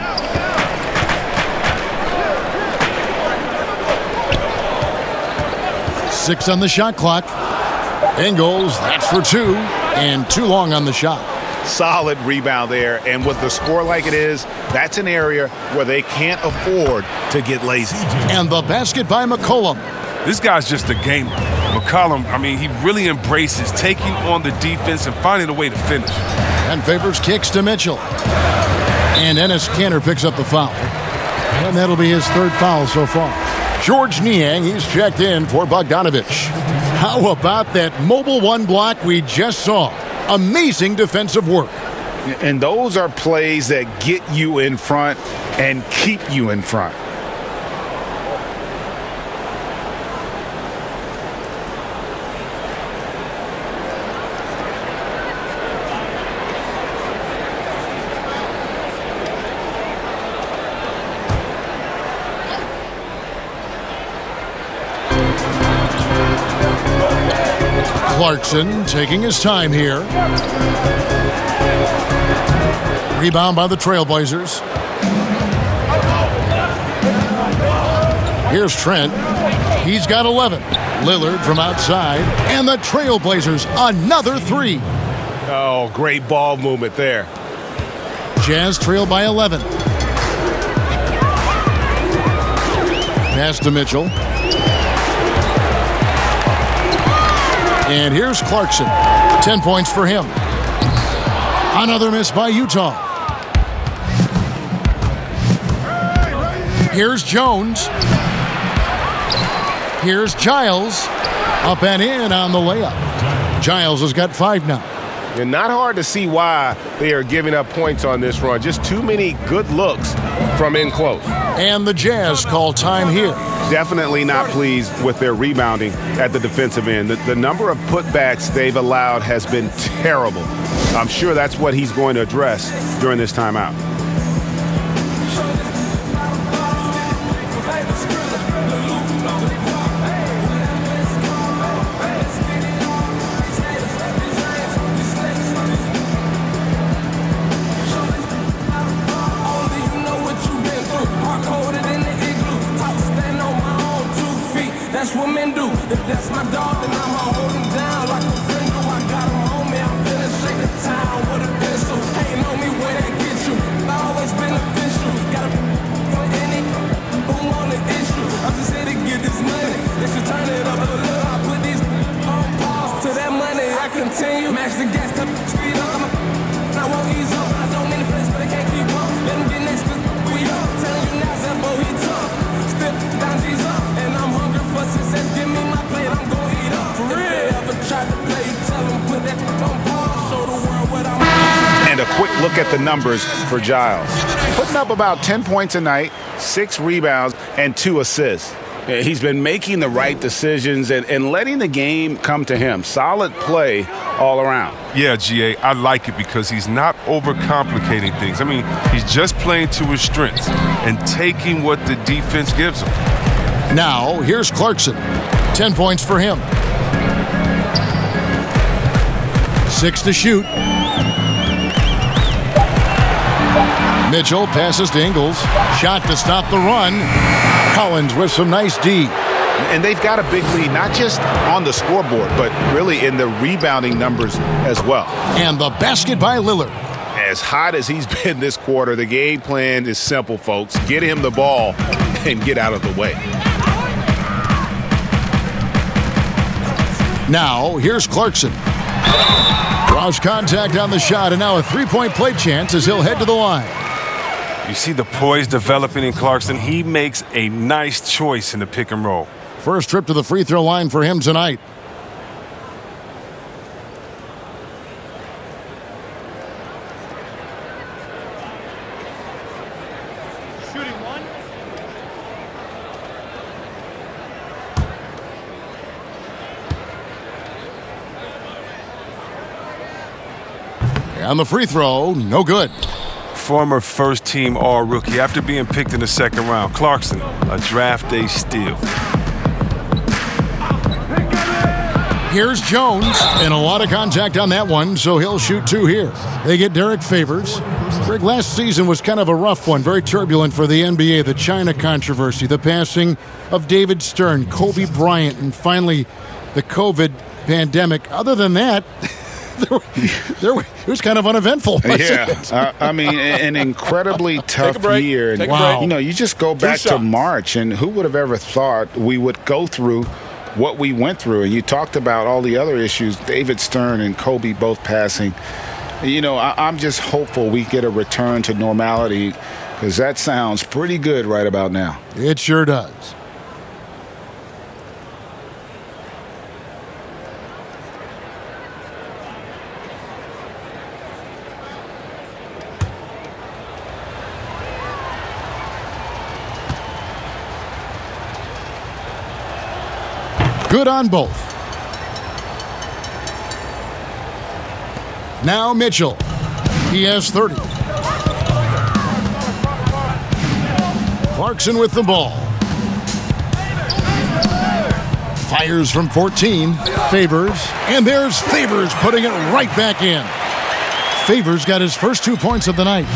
6 on the shot clock. Ingles, that's for 2. And too long on the shot. Solid rebound there. And with the score like it is, that's an area where they can't afford to get lazy. And the basket by McCollum. This guy's just a gamer. McCollum, I mean, he really embraces taking on the defense and finding a way to finish. And Favors kicks to Mitchell. And Enes Kanter picks up the foul. And that'll be his 3rd foul so far. George Niang, he's checked in for Bogdanovich. How about that mobile 1 block we just saw? Amazing defensive work. And those are plays that get you in front and keep you in front. Clarkson taking his time here. Rebound by the Trailblazers. Here's Trent. He's got 11. Lillard from outside. And the Trailblazers, another 3. Oh, great ball movement there. Jazz trail by 11. Pass to Mitchell. And here's Clarkson. 10 points for him. Another miss by Utah. Here's Jones. Here's Giles. Up and in on the layup. Giles has got 5 now. And not hard to see why they are giving up points on this run. Just too many good looks from in close. And the Jazz call time here. Definitely not pleased with their rebounding at the defensive end. The number of putbacks they've allowed has been terrible. I'm sure that's what he's going to address during this timeout. That's what men do. If that's my dog, then I'ma hold him down like a friend do. I got him on me, I'm finna shake the town with a pistol. Hating on me where that get you. I always beneficial. Got a for any who want an issue. I'm just here to get this money. They should turn it up a little. I put these on pause to that money. I continue. Max the gas to speed up. I won't ease up. I don't mean to flex, but I can't keep up. Let him get next cause we up. Telling you now, that boy, he tough. Step down, G's up. And I'm hungry for success. Give me my plate, I'm gon' eat up. For real. If they ever try to play, tell them put that on pause. Show the world what I'm. And a quick look at the numbers for Giles. Putting up about 10 points a night, 6 rebounds, and 2 assists. He's been making the right decisions and letting the game come to him. Solid play all around. Yeah, GA, I like it because he's not overcomplicating things. I mean, he's just playing to his strengths and taking what the defense gives him. Now, here's Clarkson. 10 points for him. 6 to shoot. Mitchell passes to Ingles. Shot to stop the run. Collins with some nice D. And they've got a big lead, not just on the scoreboard, but really in the rebounding numbers as well. And the basket by Lillard. As hot as he's been this quarter, the game plan is simple, folks. Get him the ball and get out of the way. Now, here's Clarkson. Draws contact on the shot, and now a three-point play chance as he'll head to the line. You see the poise developing in Clarkson. He makes a nice choice in the pick and roll. First trip to the free throw line for him tonight. Shooting one. On the free throw, no good. Former first-team All-Rookie after being picked in the second round. Clarkson, a draft day steal. Here's Jones, and a lot of contact on that one, so he'll shoot 2 here. They get Derek Favors. Greg, last season was kind of a rough one, very turbulent for the NBA. The China controversy, the passing of David Stern, Kobe Bryant, and finally the COVID pandemic. Other than that, it was kind of uneventful. Yeah, I mean, an incredibly tough year. And wow. You know, you just go back to March, and who would have ever thought we would go through what we went through? And you talked about all the other issues, David Stern and Kobe both passing. You know, I'm just hopeful we get a return to normality, because that sounds pretty good right about now. It sure does. Good on both. Now Mitchell. He has 30. Clarkson with the ball. Fires from 14. Favors. And there's Favors putting it right back in. Favors got his first 2 points of the night.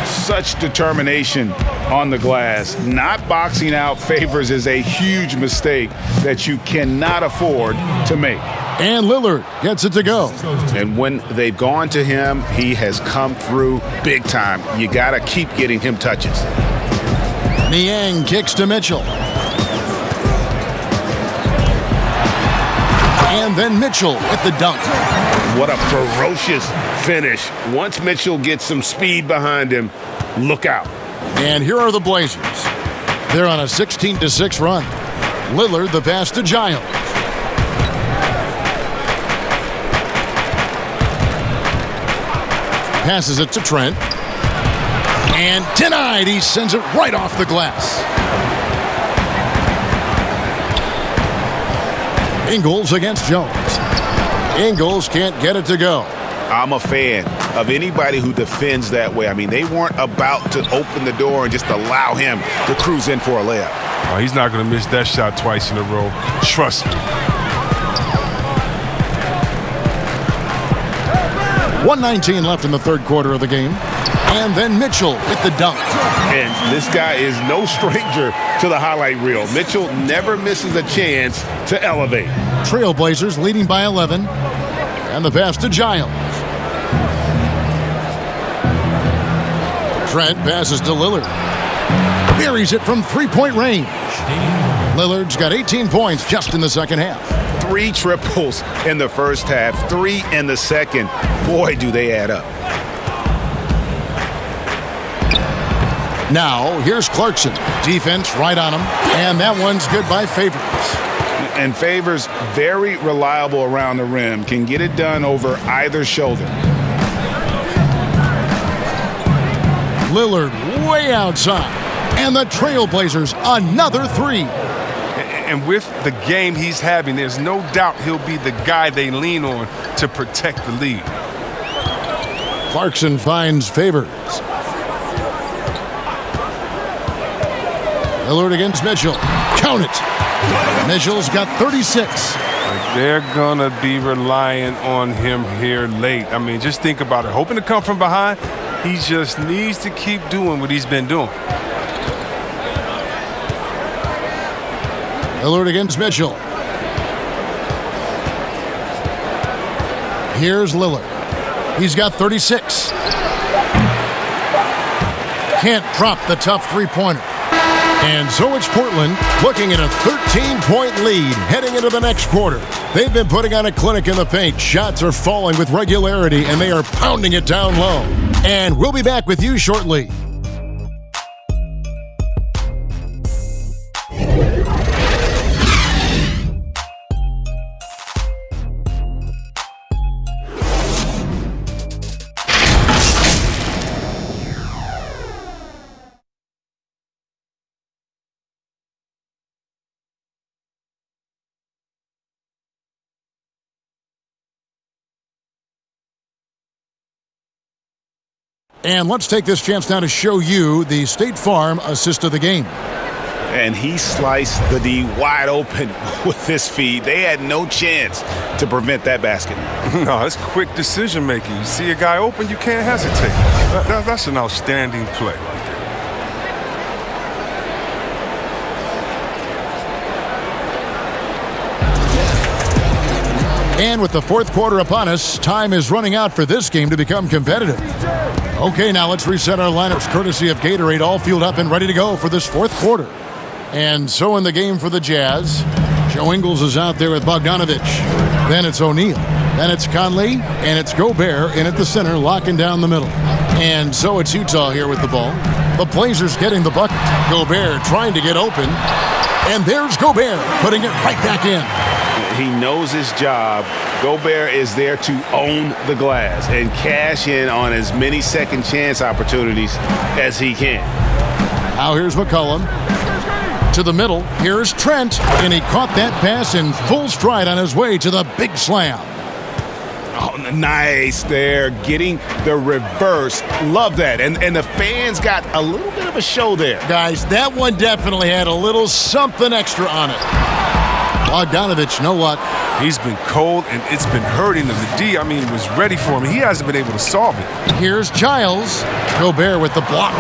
Such determination on the glass. Not boxing out Favors is a huge mistake that you cannot afford to make. And Lillard gets it to go. And when they've gone to him, he has come through big time. You got to keep getting him touches. Niang kicks to Mitchell. And then Mitchell with the dunk. What a ferocious finish. Once Mitchell gets some speed behind him, look out. And here are the Blazers. They're on a 16-6 run. Lillard the pass to Giles. Passes it to Trent. And denied. He sends it right off the glass. Ingles against Jones. Ingles can't get it to go. I'm a fan of anybody who defends that way. I mean, they weren't about to open the door and just allow him to cruise in for a layup. Oh, he's not going to miss that shot twice in a row. Trust me. 1:19 left in the third quarter of the game. And then Mitchell with the dunk. And this guy is no stranger to the highlight reel. Mitchell never misses a chance to elevate. Trailblazers leading by 11. And the pass to Giles. Trent passes to Lillard. Buries it from three-point range. Lillard's got 18 points just in the second half. 3 triples in the first half, 3 in the second. Boy, do they add up. Now, here's Clarkson. Defense right on him. And that one's good by Favors. And Favors, very reliable around the rim. Can get it done over either shoulder. Lillard way outside. And the Trailblazers, another 3. And with the game he's having, there's no doubt he'll be the guy they lean on to protect the lead. Clarkson finds Favors. Lillard against Mitchell. Count it. Mitchell's got 36. They're going to be relying on him here late. I mean, just think about it. Hoping to come from behind, he just needs to keep doing what he's been doing. Lillard against Mitchell. Here's Lillard. He's got 36. Can't drop the tough three-pointer. And so it's Portland looking at a 13-point lead heading into the next quarter. They've been putting on a clinic in the paint. Shots are falling with regularity, and they are pounding it down low. And we'll be back with you shortly. And let's take this chance now to show you the State Farm assist of the game. And he sliced the D wide open with this feed. They had no chance to prevent that basket. No, it's quick decision making. You see a guy open, you can't hesitate. That's an outstanding play right there. And with the fourth quarter upon us, time is running out for this game to become competitive. Okay, now let's reset our lineups courtesy of Gatorade, all fueled up and ready to go for this fourth quarter. And so in the game for the Jazz, Joe Ingles is out there with Bogdanovich. Then it's O'Neal. Then it's Conley, and it's Gobert in at the center, locking down the middle. And so it's Utah here with the ball. The Blazers getting the bucket. Gobert trying to get open. And there's Gobert putting it right back in. He knows his job. Gobert is there to own the glass and cash in on as many second chance opportunities as he can. Now here's McCollum. To the middle, here's Trent, and he caught that pass in full stride on his way to the big slam. Oh, nice there, getting the reverse. Love that. And the fans got a little bit of a show there. Guys, that one definitely had a little something extra on it. Bogdanovich, no luck. He's been cold, and it's been hurting him. The D, was ready for him. He hasn't been able to solve it. Here's Giles. Gobert with the block.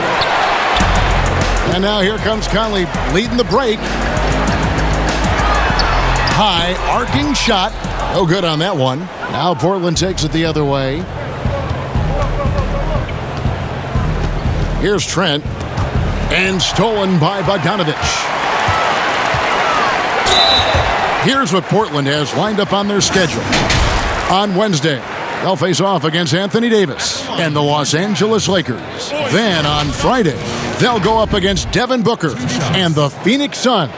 And now here comes Conley leading the break. High, arcing shot. No good on that one. Now Portland takes it the other way. Here's Trent. And stolen by Bogdanovich. Here's what Portland has lined up on their schedule. On Wednesday, they'll face off against Anthony Davis and the Los Angeles Lakers. Then on Friday, they'll go up against Devin Booker and the Phoenix Suns.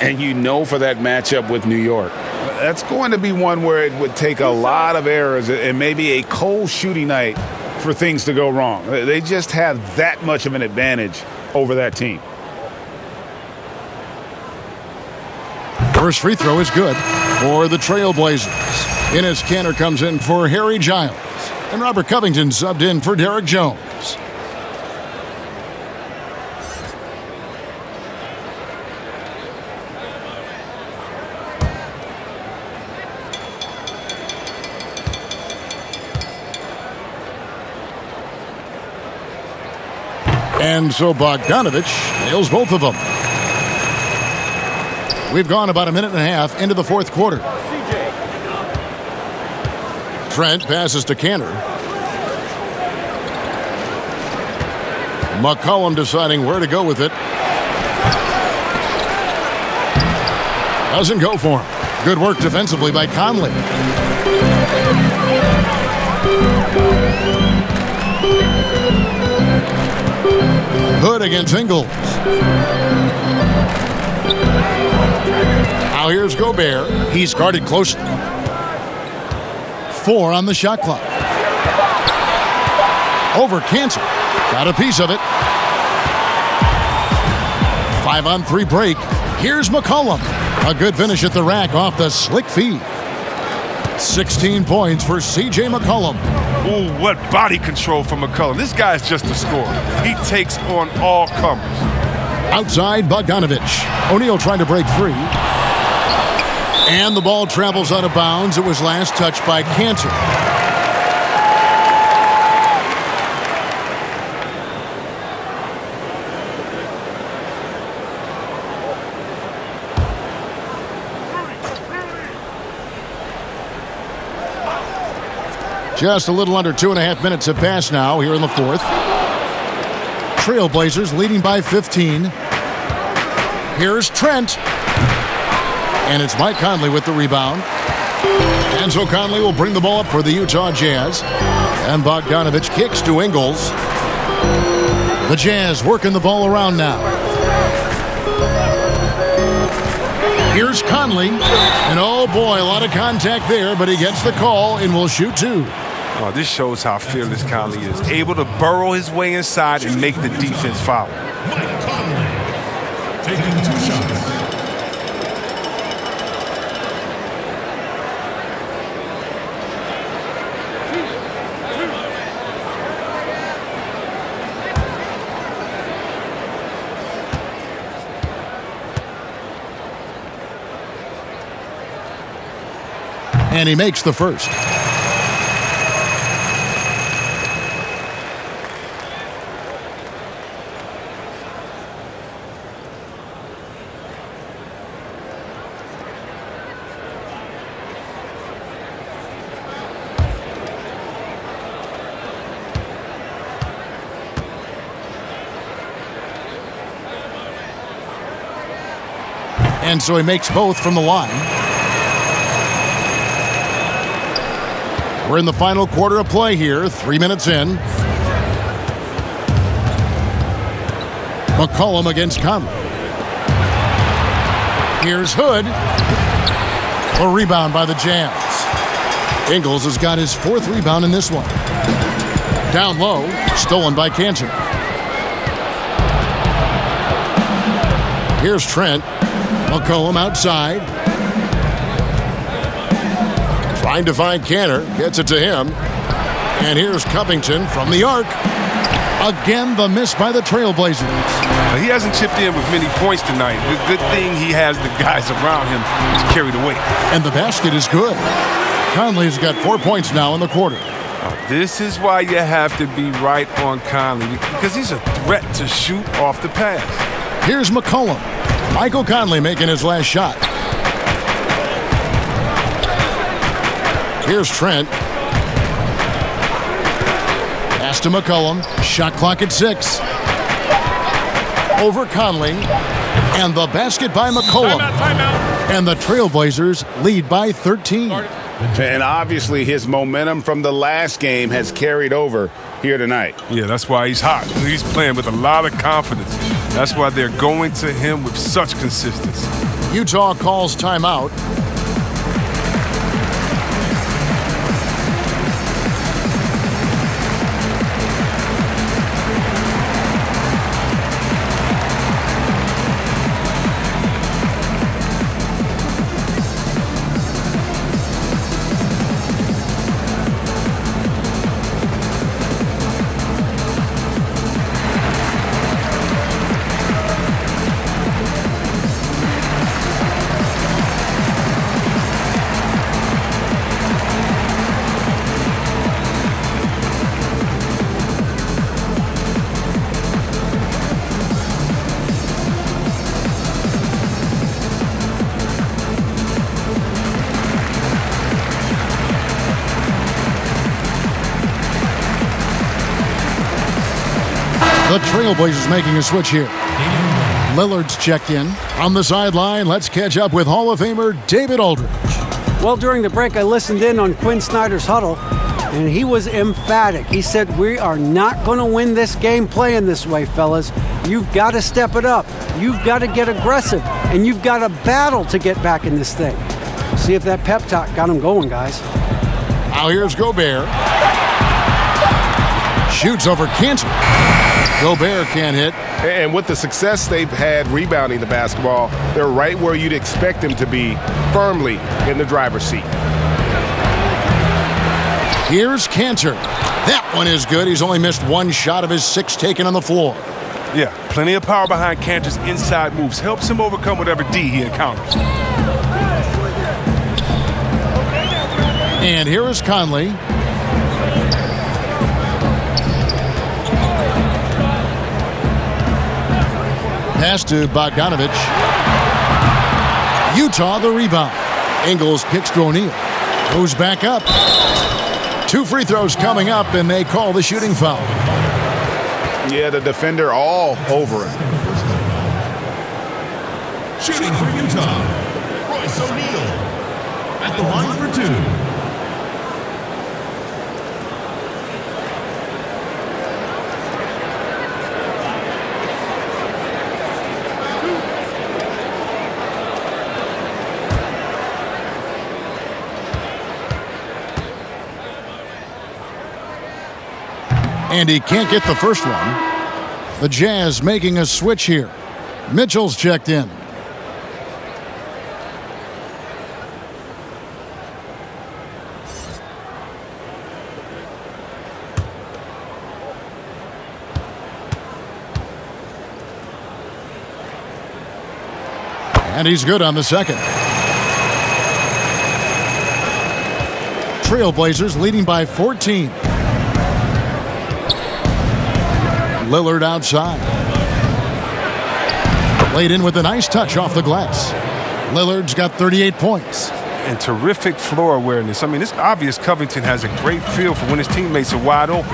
And for that matchup with New York, that's going to be one where it would take a lot of errors and maybe a cold shooting night for things to go wrong. They just have that much of an advantage over that team. First free throw is good for the Trailblazers. Enes Kanter comes in for Harry Giles. And Robert Covington subbed in for Derek Jones. And so Bogdanovich nails both of them. We've gone about a minute and a half into the fourth quarter. Trent passes to Kanter. McCollum deciding where to go with it. Doesn't go for him. Good work defensively by Conley. Hood against Ingles. Now here's Gobert. He's guarded closely. 4 on the shot clock. Over Kanter. Got a piece of it. 5-on-3 break. Here's McCollum. A good finish at the rack off the slick feed. 16 points for C.J. McCollum. Ooh, what body control from McCollum. This guy's just a scorer. He takes on all comers. Outside Bogdanovich. O'Neal trying to break free. And the ball travels out of bounds. It was last touched by Kanter. Just a little under 2.5 minutes have passed now here in the fourth. Trailblazers leading by 15. Here's Trent. And it's Mike Conley with the rebound. And so Conley will bring the ball up for the Utah Jazz. And Bogdanovich kicks to Ingles. The Jazz working the ball around now. Here's Conley. And oh boy, a lot of contact there, but he gets the call and will shoot 2. Oh, this shows how fearless Conley is. Able to burrow his way inside and make the defense foul. Mike Conley taking 2 shots. And he makes the first. And so he makes both from the line. We're in the final quarter of play here, 3 minutes in. McCollum against Conley. Here's Hood. A rebound by the Jazz. Ingles has got his 4th rebound in this one. Down low, stolen by Kanter. Here's Trent. McCollum outside. Trying to find Kanter. Gets it to him. And here's Covington from the arc. Again, the miss by the Trailblazers. He hasn't chipped in with many points tonight. The good thing he has the guys around him to carry the weight. And the basket is good. Conley's got 4 points now in the quarter. This is why you have to be right on Conley, because he's a threat to shoot off the pass. Here's McCollum. Michael Conley making his last shot. Here's Trent. Pass to McCollum. Shot clock at 6. Over Conley. And the basket by McCollum. Timeout. And the Trailblazers lead by 13. And obviously his momentum from the last game has carried over here tonight. Yeah, that's why he's hot. He's playing with a lot of confidence. That's why they're going to him with such consistency. Utah calls timeout. The Trailblazers making a switch here. Lillard's checked in. On the sideline, let's catch up with Hall of Famer David Aldridge. Well, during the break, I listened in on Quinn Snyder's huddle, and he was emphatic. He said, we are not going to win this game playing this way, fellas. You've got to step it up. You've got to get aggressive, and you've got to battle to get back in this thing. See if that pep talk got him going, guys. Now here's Gobert. Shoots over Cantor. Gobert can't hit. And with the success they've had rebounding the basketball, they're right where you'd expect them to be, firmly in the driver's seat. Here's Cantor. That one is good. He's only missed one shot of his 6 taken on the floor. Yeah, plenty of power behind Cantor's inside moves. Helps him overcome whatever D he encounters. And here is Conley. Pass to Bogdanovich. Utah the rebound. Ingles kicks to O'Neal. Goes back up. 2 free throws coming up, and they call the shooting foul. Yeah, the defender all over him. Shooting for Utah, Royce O'Neal. At the line for 2. And he can't get the first one. The Jazz making a switch here. Mitchell's checked in. And he's good on the second. Trailblazers leading by 14. Lillard outside. Laid in with a nice touch off the glass. Lillard's got 38 points. And terrific floor awareness. I mean, it's obvious Covington has a great feel for when his teammates are wide open.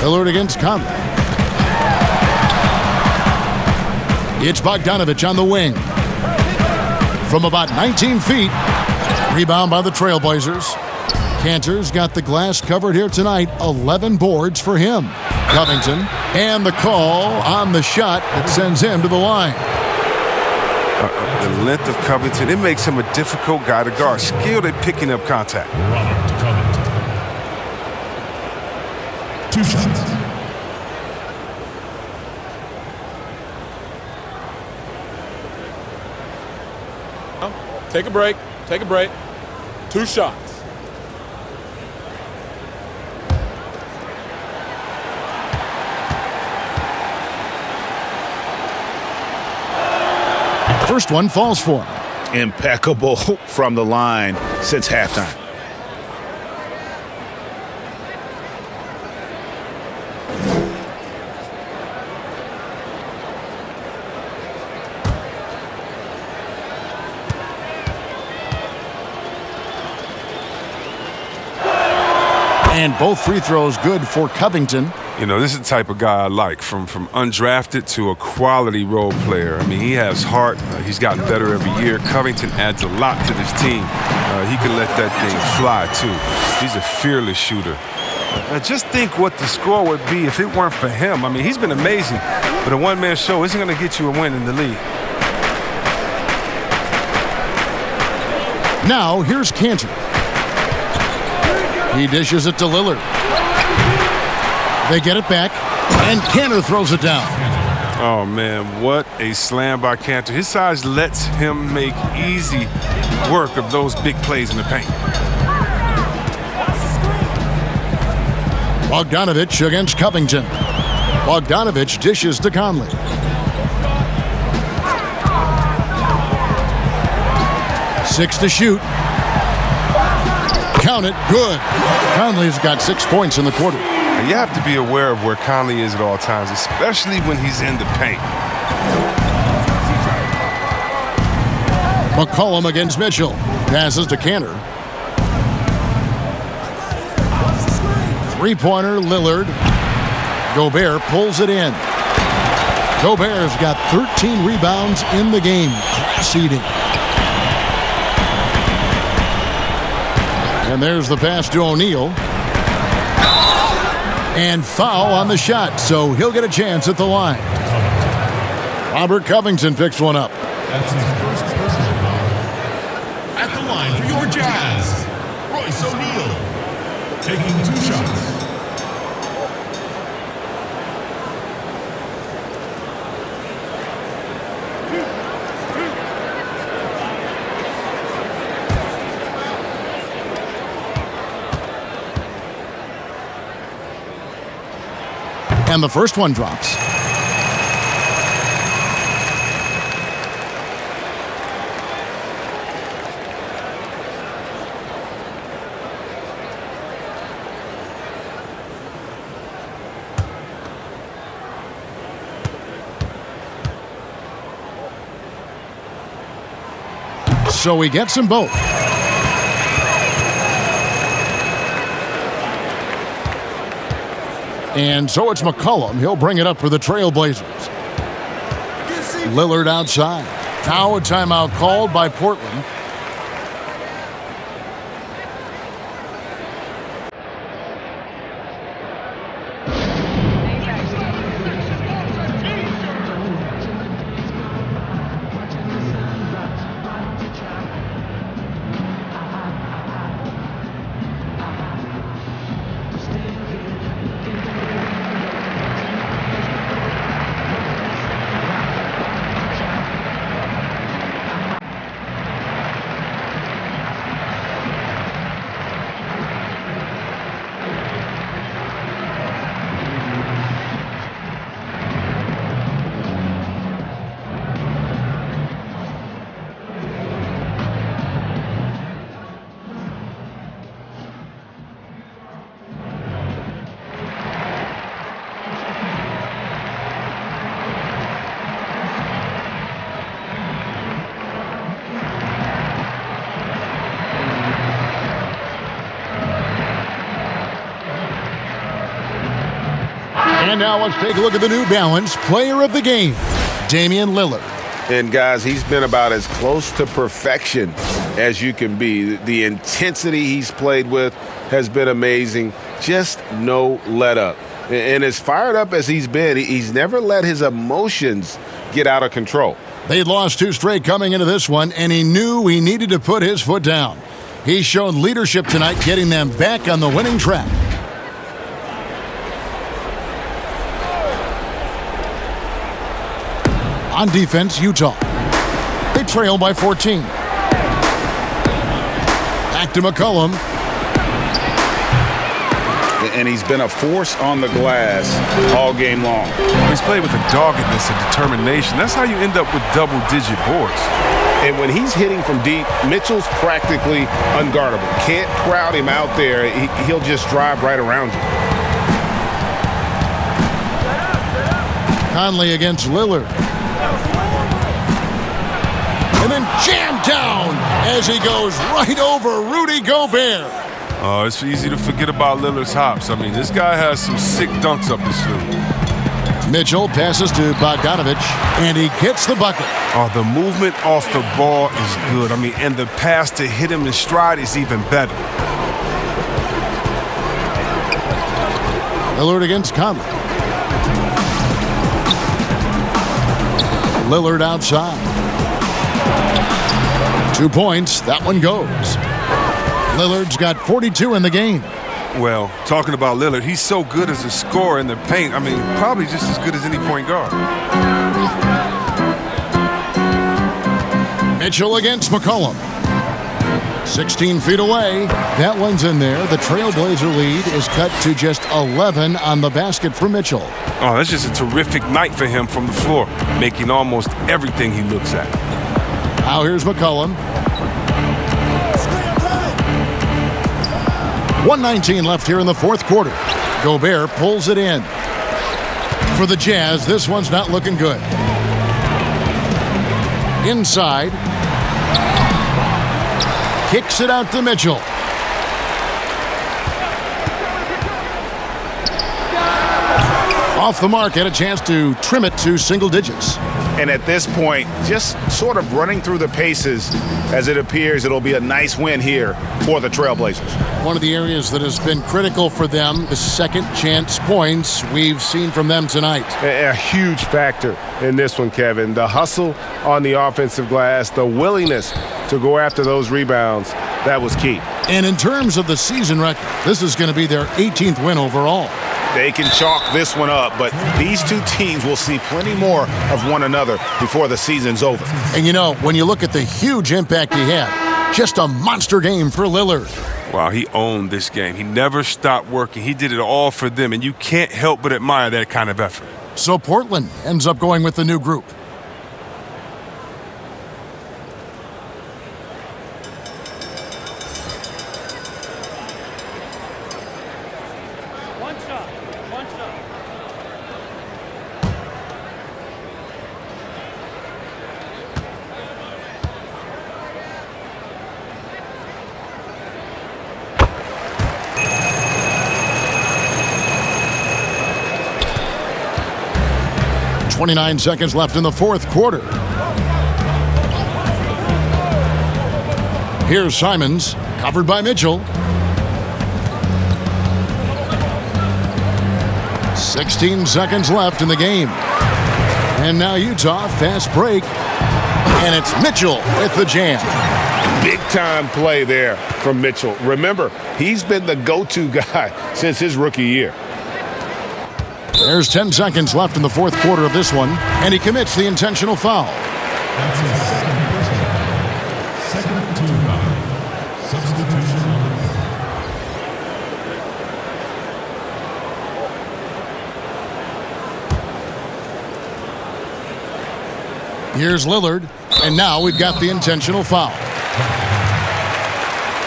Lillard against Conley. It's Bogdanovich on the wing. From about 19 feet. Rebound by the Trailblazers. Cantor's got the glass covered here tonight. 11 boards for him. Covington, and the call on the shot that sends him to the line. The length of Covington, it makes him a difficult guy to guard. Skilled at picking up contact. Robert Covington. 2 shots. Take a break. Take a break. 2 shots. First one falls for him. Impeccable from the line since halftime. And both free throws good for Covington. You know, this is the type of guy I like, from undrafted to a quality role player. I mean, he has heart. He's gotten better every year. Covington adds a lot to this team. He can let that thing fly, too. He's a fearless shooter. Just think what the score would be if it weren't for him. I mean, he's been amazing, but a one-man show isn't going to get you a win in the league. Now, here's Cantor. He dishes it to Lillard. They get it back, and Cantor throws it down. Oh, man, what a slam by Cantor. His size lets him make easy work of those big plays in the paint. Bogdanovich against Covington. Bogdanovich dishes to Conley. Six to shoot. Count it, good. Conley's got 6 points in the quarter. You have to be aware of where Conley is at all times, especially when he's in the paint. McCollum against Mitchell. Passes to Cantor. Three-pointer, Lillard. Gobert pulls it in. Gobert's got 13 rebounds in the game. Class eating. And there's the pass to O'Neal. And foul on the shot, so he'll get a chance at the line. Robert Covington picks one up. That's his first personal foul. At the line for your Jazz, Royce O'Neal, taking 2 shots. And the first one drops. So he gets them both. And so it's McCollum. He'll bring it up for the Trailblazers. Lillard outside. Now a timeout called by Portland. And now let's take a look at the New Balance Player of the Game, Damian Lillard. And guys, he's been about as close to perfection as you can be. The intensity he's played with has been amazing. Just no let up. And as fired up as he's been, he's never let his emotions get out of control. They'd lost 2 straight coming into this one, and he knew he needed to put his foot down. He's shown leadership tonight, getting them back on the winning track. On defense, Utah. They trail by 14. Back to McCollum. and he's been a force on the glass all game long. He's played with a doggedness and determination. That's how you end up with double-digit boards. And when he's hitting from deep, Mitchell's practically unguardable. Can't crowd him out there. He'll just drive right around you. Conley against Lillard. And then jammed down as he goes right over Rudy Gobert. Oh, it's easy to forget about Lillard's hops. I mean, this guy has some sick dunks up his sleeve. Mitchell passes to Bogdanovich, and he gets the bucket. Oh, the movement off the ball is good. I mean, and the pass to hit him in stride is even better. Lillard against Conley. Lillard outside. 2 points. That one goes. Lillard's got 42 in the game. Well, talking about Lillard, he's so good as a scorer in the paint. I mean, probably just as good as any point guard. Mitchell against McCollum. 16 feet away. That one's in there. The Trailblazer lead is cut to just 11 on the basket for Mitchell. Oh, that's just a terrific night for him from the floor, making almost everything he looks at. Now here's McCollum. 1:19 left here in the fourth quarter. Gobert pulls it in. For the Jazz, this one's not looking good. Inside. Kicks it out to Mitchell. Off the mark, had a chance to trim it to single digits. And at this point, just sort of running through the paces as it appears it'll be a nice win here for the Trailblazers. One of the areas that has been critical for them, the second chance points we've seen from them tonight. A huge factor in this one, Kevin. The hustle on the offensive glass, the willingness to go after those rebounds, that was key. And in terms of the season record, this is going to be their 18th win overall. They can chalk this one up, but these two teams will see plenty more of one another before the season's over. And you know, when you look at the huge impact he had, just a monster game for Lillard. Wow, he owned this game. He never stopped working. He did it all for them, and you can't help but admire that kind of effort. So Portland ends up going with the new group. .29 seconds left in the fourth quarter. Here's Simons, covered by Mitchell. 16 seconds left in the game. And now Utah, fast break. And it's Mitchell with the jam. Big time play there from Mitchell. Remember, he's been the go-to guy since his rookie year. There's 10 seconds left in the fourth quarter of this one, and he commits the intentional foul. That's his second personal. Second team foul. Substitution on the Here's Lillard, and now we've got the intentional foul.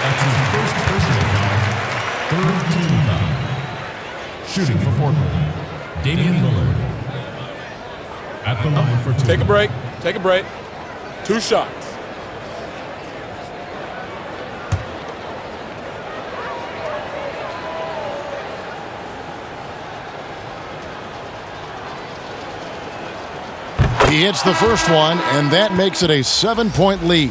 That's his first personal foul. Third team foul. Shooting for Portland, Damian Lillard. At the line for two. Take a break. Take a break. 2 shots. He hits the first one, and that makes it a 7-point lead.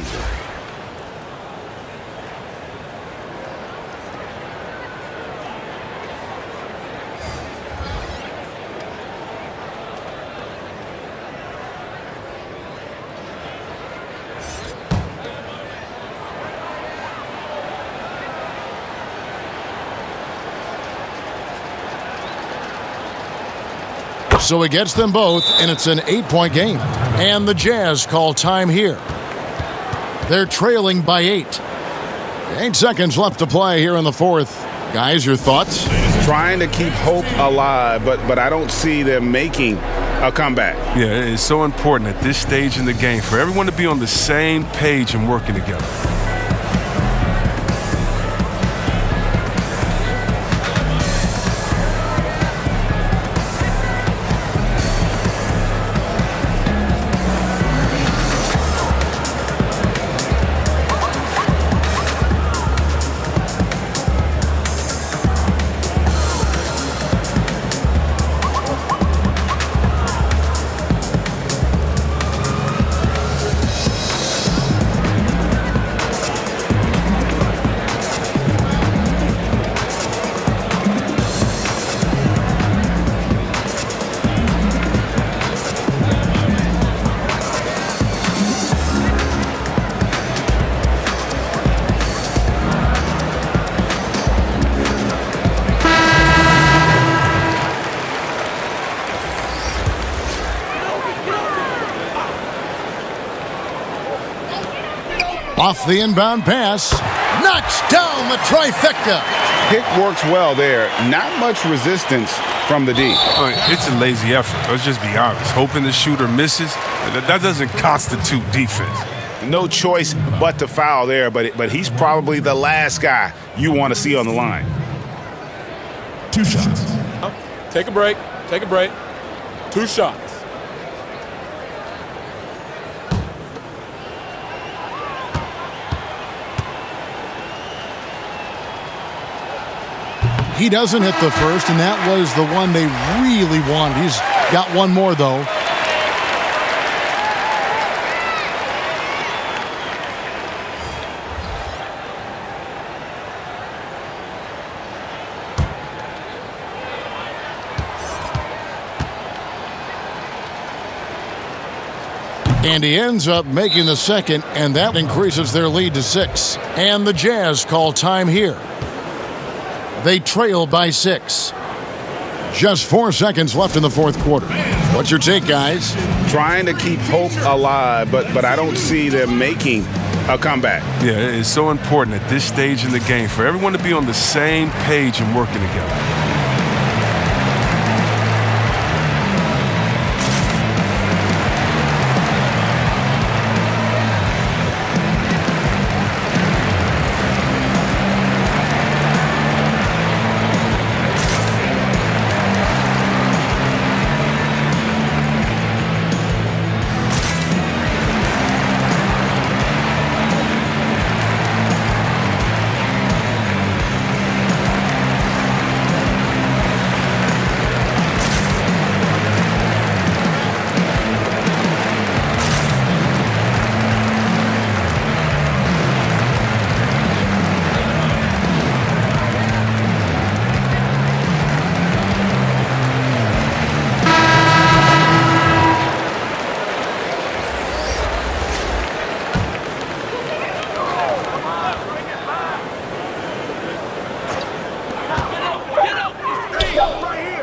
So he gets them both, and it's an 8-point game. And the Jazz call time here. They're trailing by 8. 8 seconds left to play here in the fourth. Guys, your thoughts? Trying to keep hope alive, but I don't see them making a comeback. Yeah, it's so important at this stage in the game for everyone to be on the same page and working together. Off the inbound pass, knocks down the trifecta. Pick works well there. Not much resistance from the D. It's a lazy effort. Let's just be honest. Hoping the shooter misses, that doesn't constitute defense. No choice but to foul there, but he's probably the last guy you want to see on the line. 2 shots. Take a break. Take a break. 2 shots. He doesn't hit the first, and that was the one they really wanted. He's got one more, though. And he ends up making the second, and that increases their lead to 6. And the Jazz call time here. They trail by 6. Just 4 seconds left in the fourth quarter. What's your take, guys? Trying to keep hope alive, but I don't see them making a comeback. Yeah, it's so important at this stage in the game for everyone to be on the same page and working together.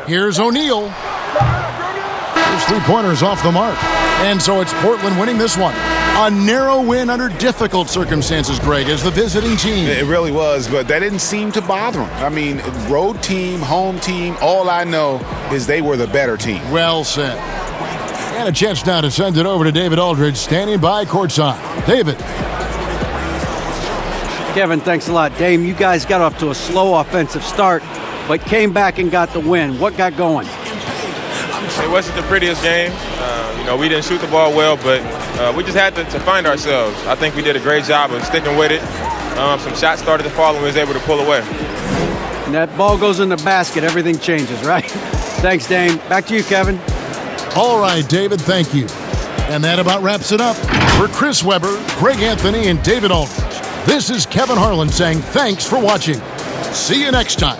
Here's O'Neal. His three-pointers off the mark. And so it's Portland winning this one. A narrow win under difficult circumstances, Greg, as the visiting team. It really was, but that didn't seem to bother them. I mean, road team, home team, all I know is they were the better team. Well said. And a chance now to send it over to David Aldridge, standing by courtside. David. Kevin, thanks a lot. Dame, you guys got off to a slow offensive start, but came back and got the win. What got going? It wasn't the prettiest game. We didn't shoot the ball well, but we just had to find ourselves. I think we did a great job of sticking with it. Some shots started to fall and we was able to pull away. And that ball goes in the basket, everything changes, right? Thanks, Dame. Back to you, Kevin. All right, David, thank you. And that about wraps it up. For Chris Webber, Greg Anthony, and David Aldridge, this is Kevin Harlan saying thanks for watching. See you next time.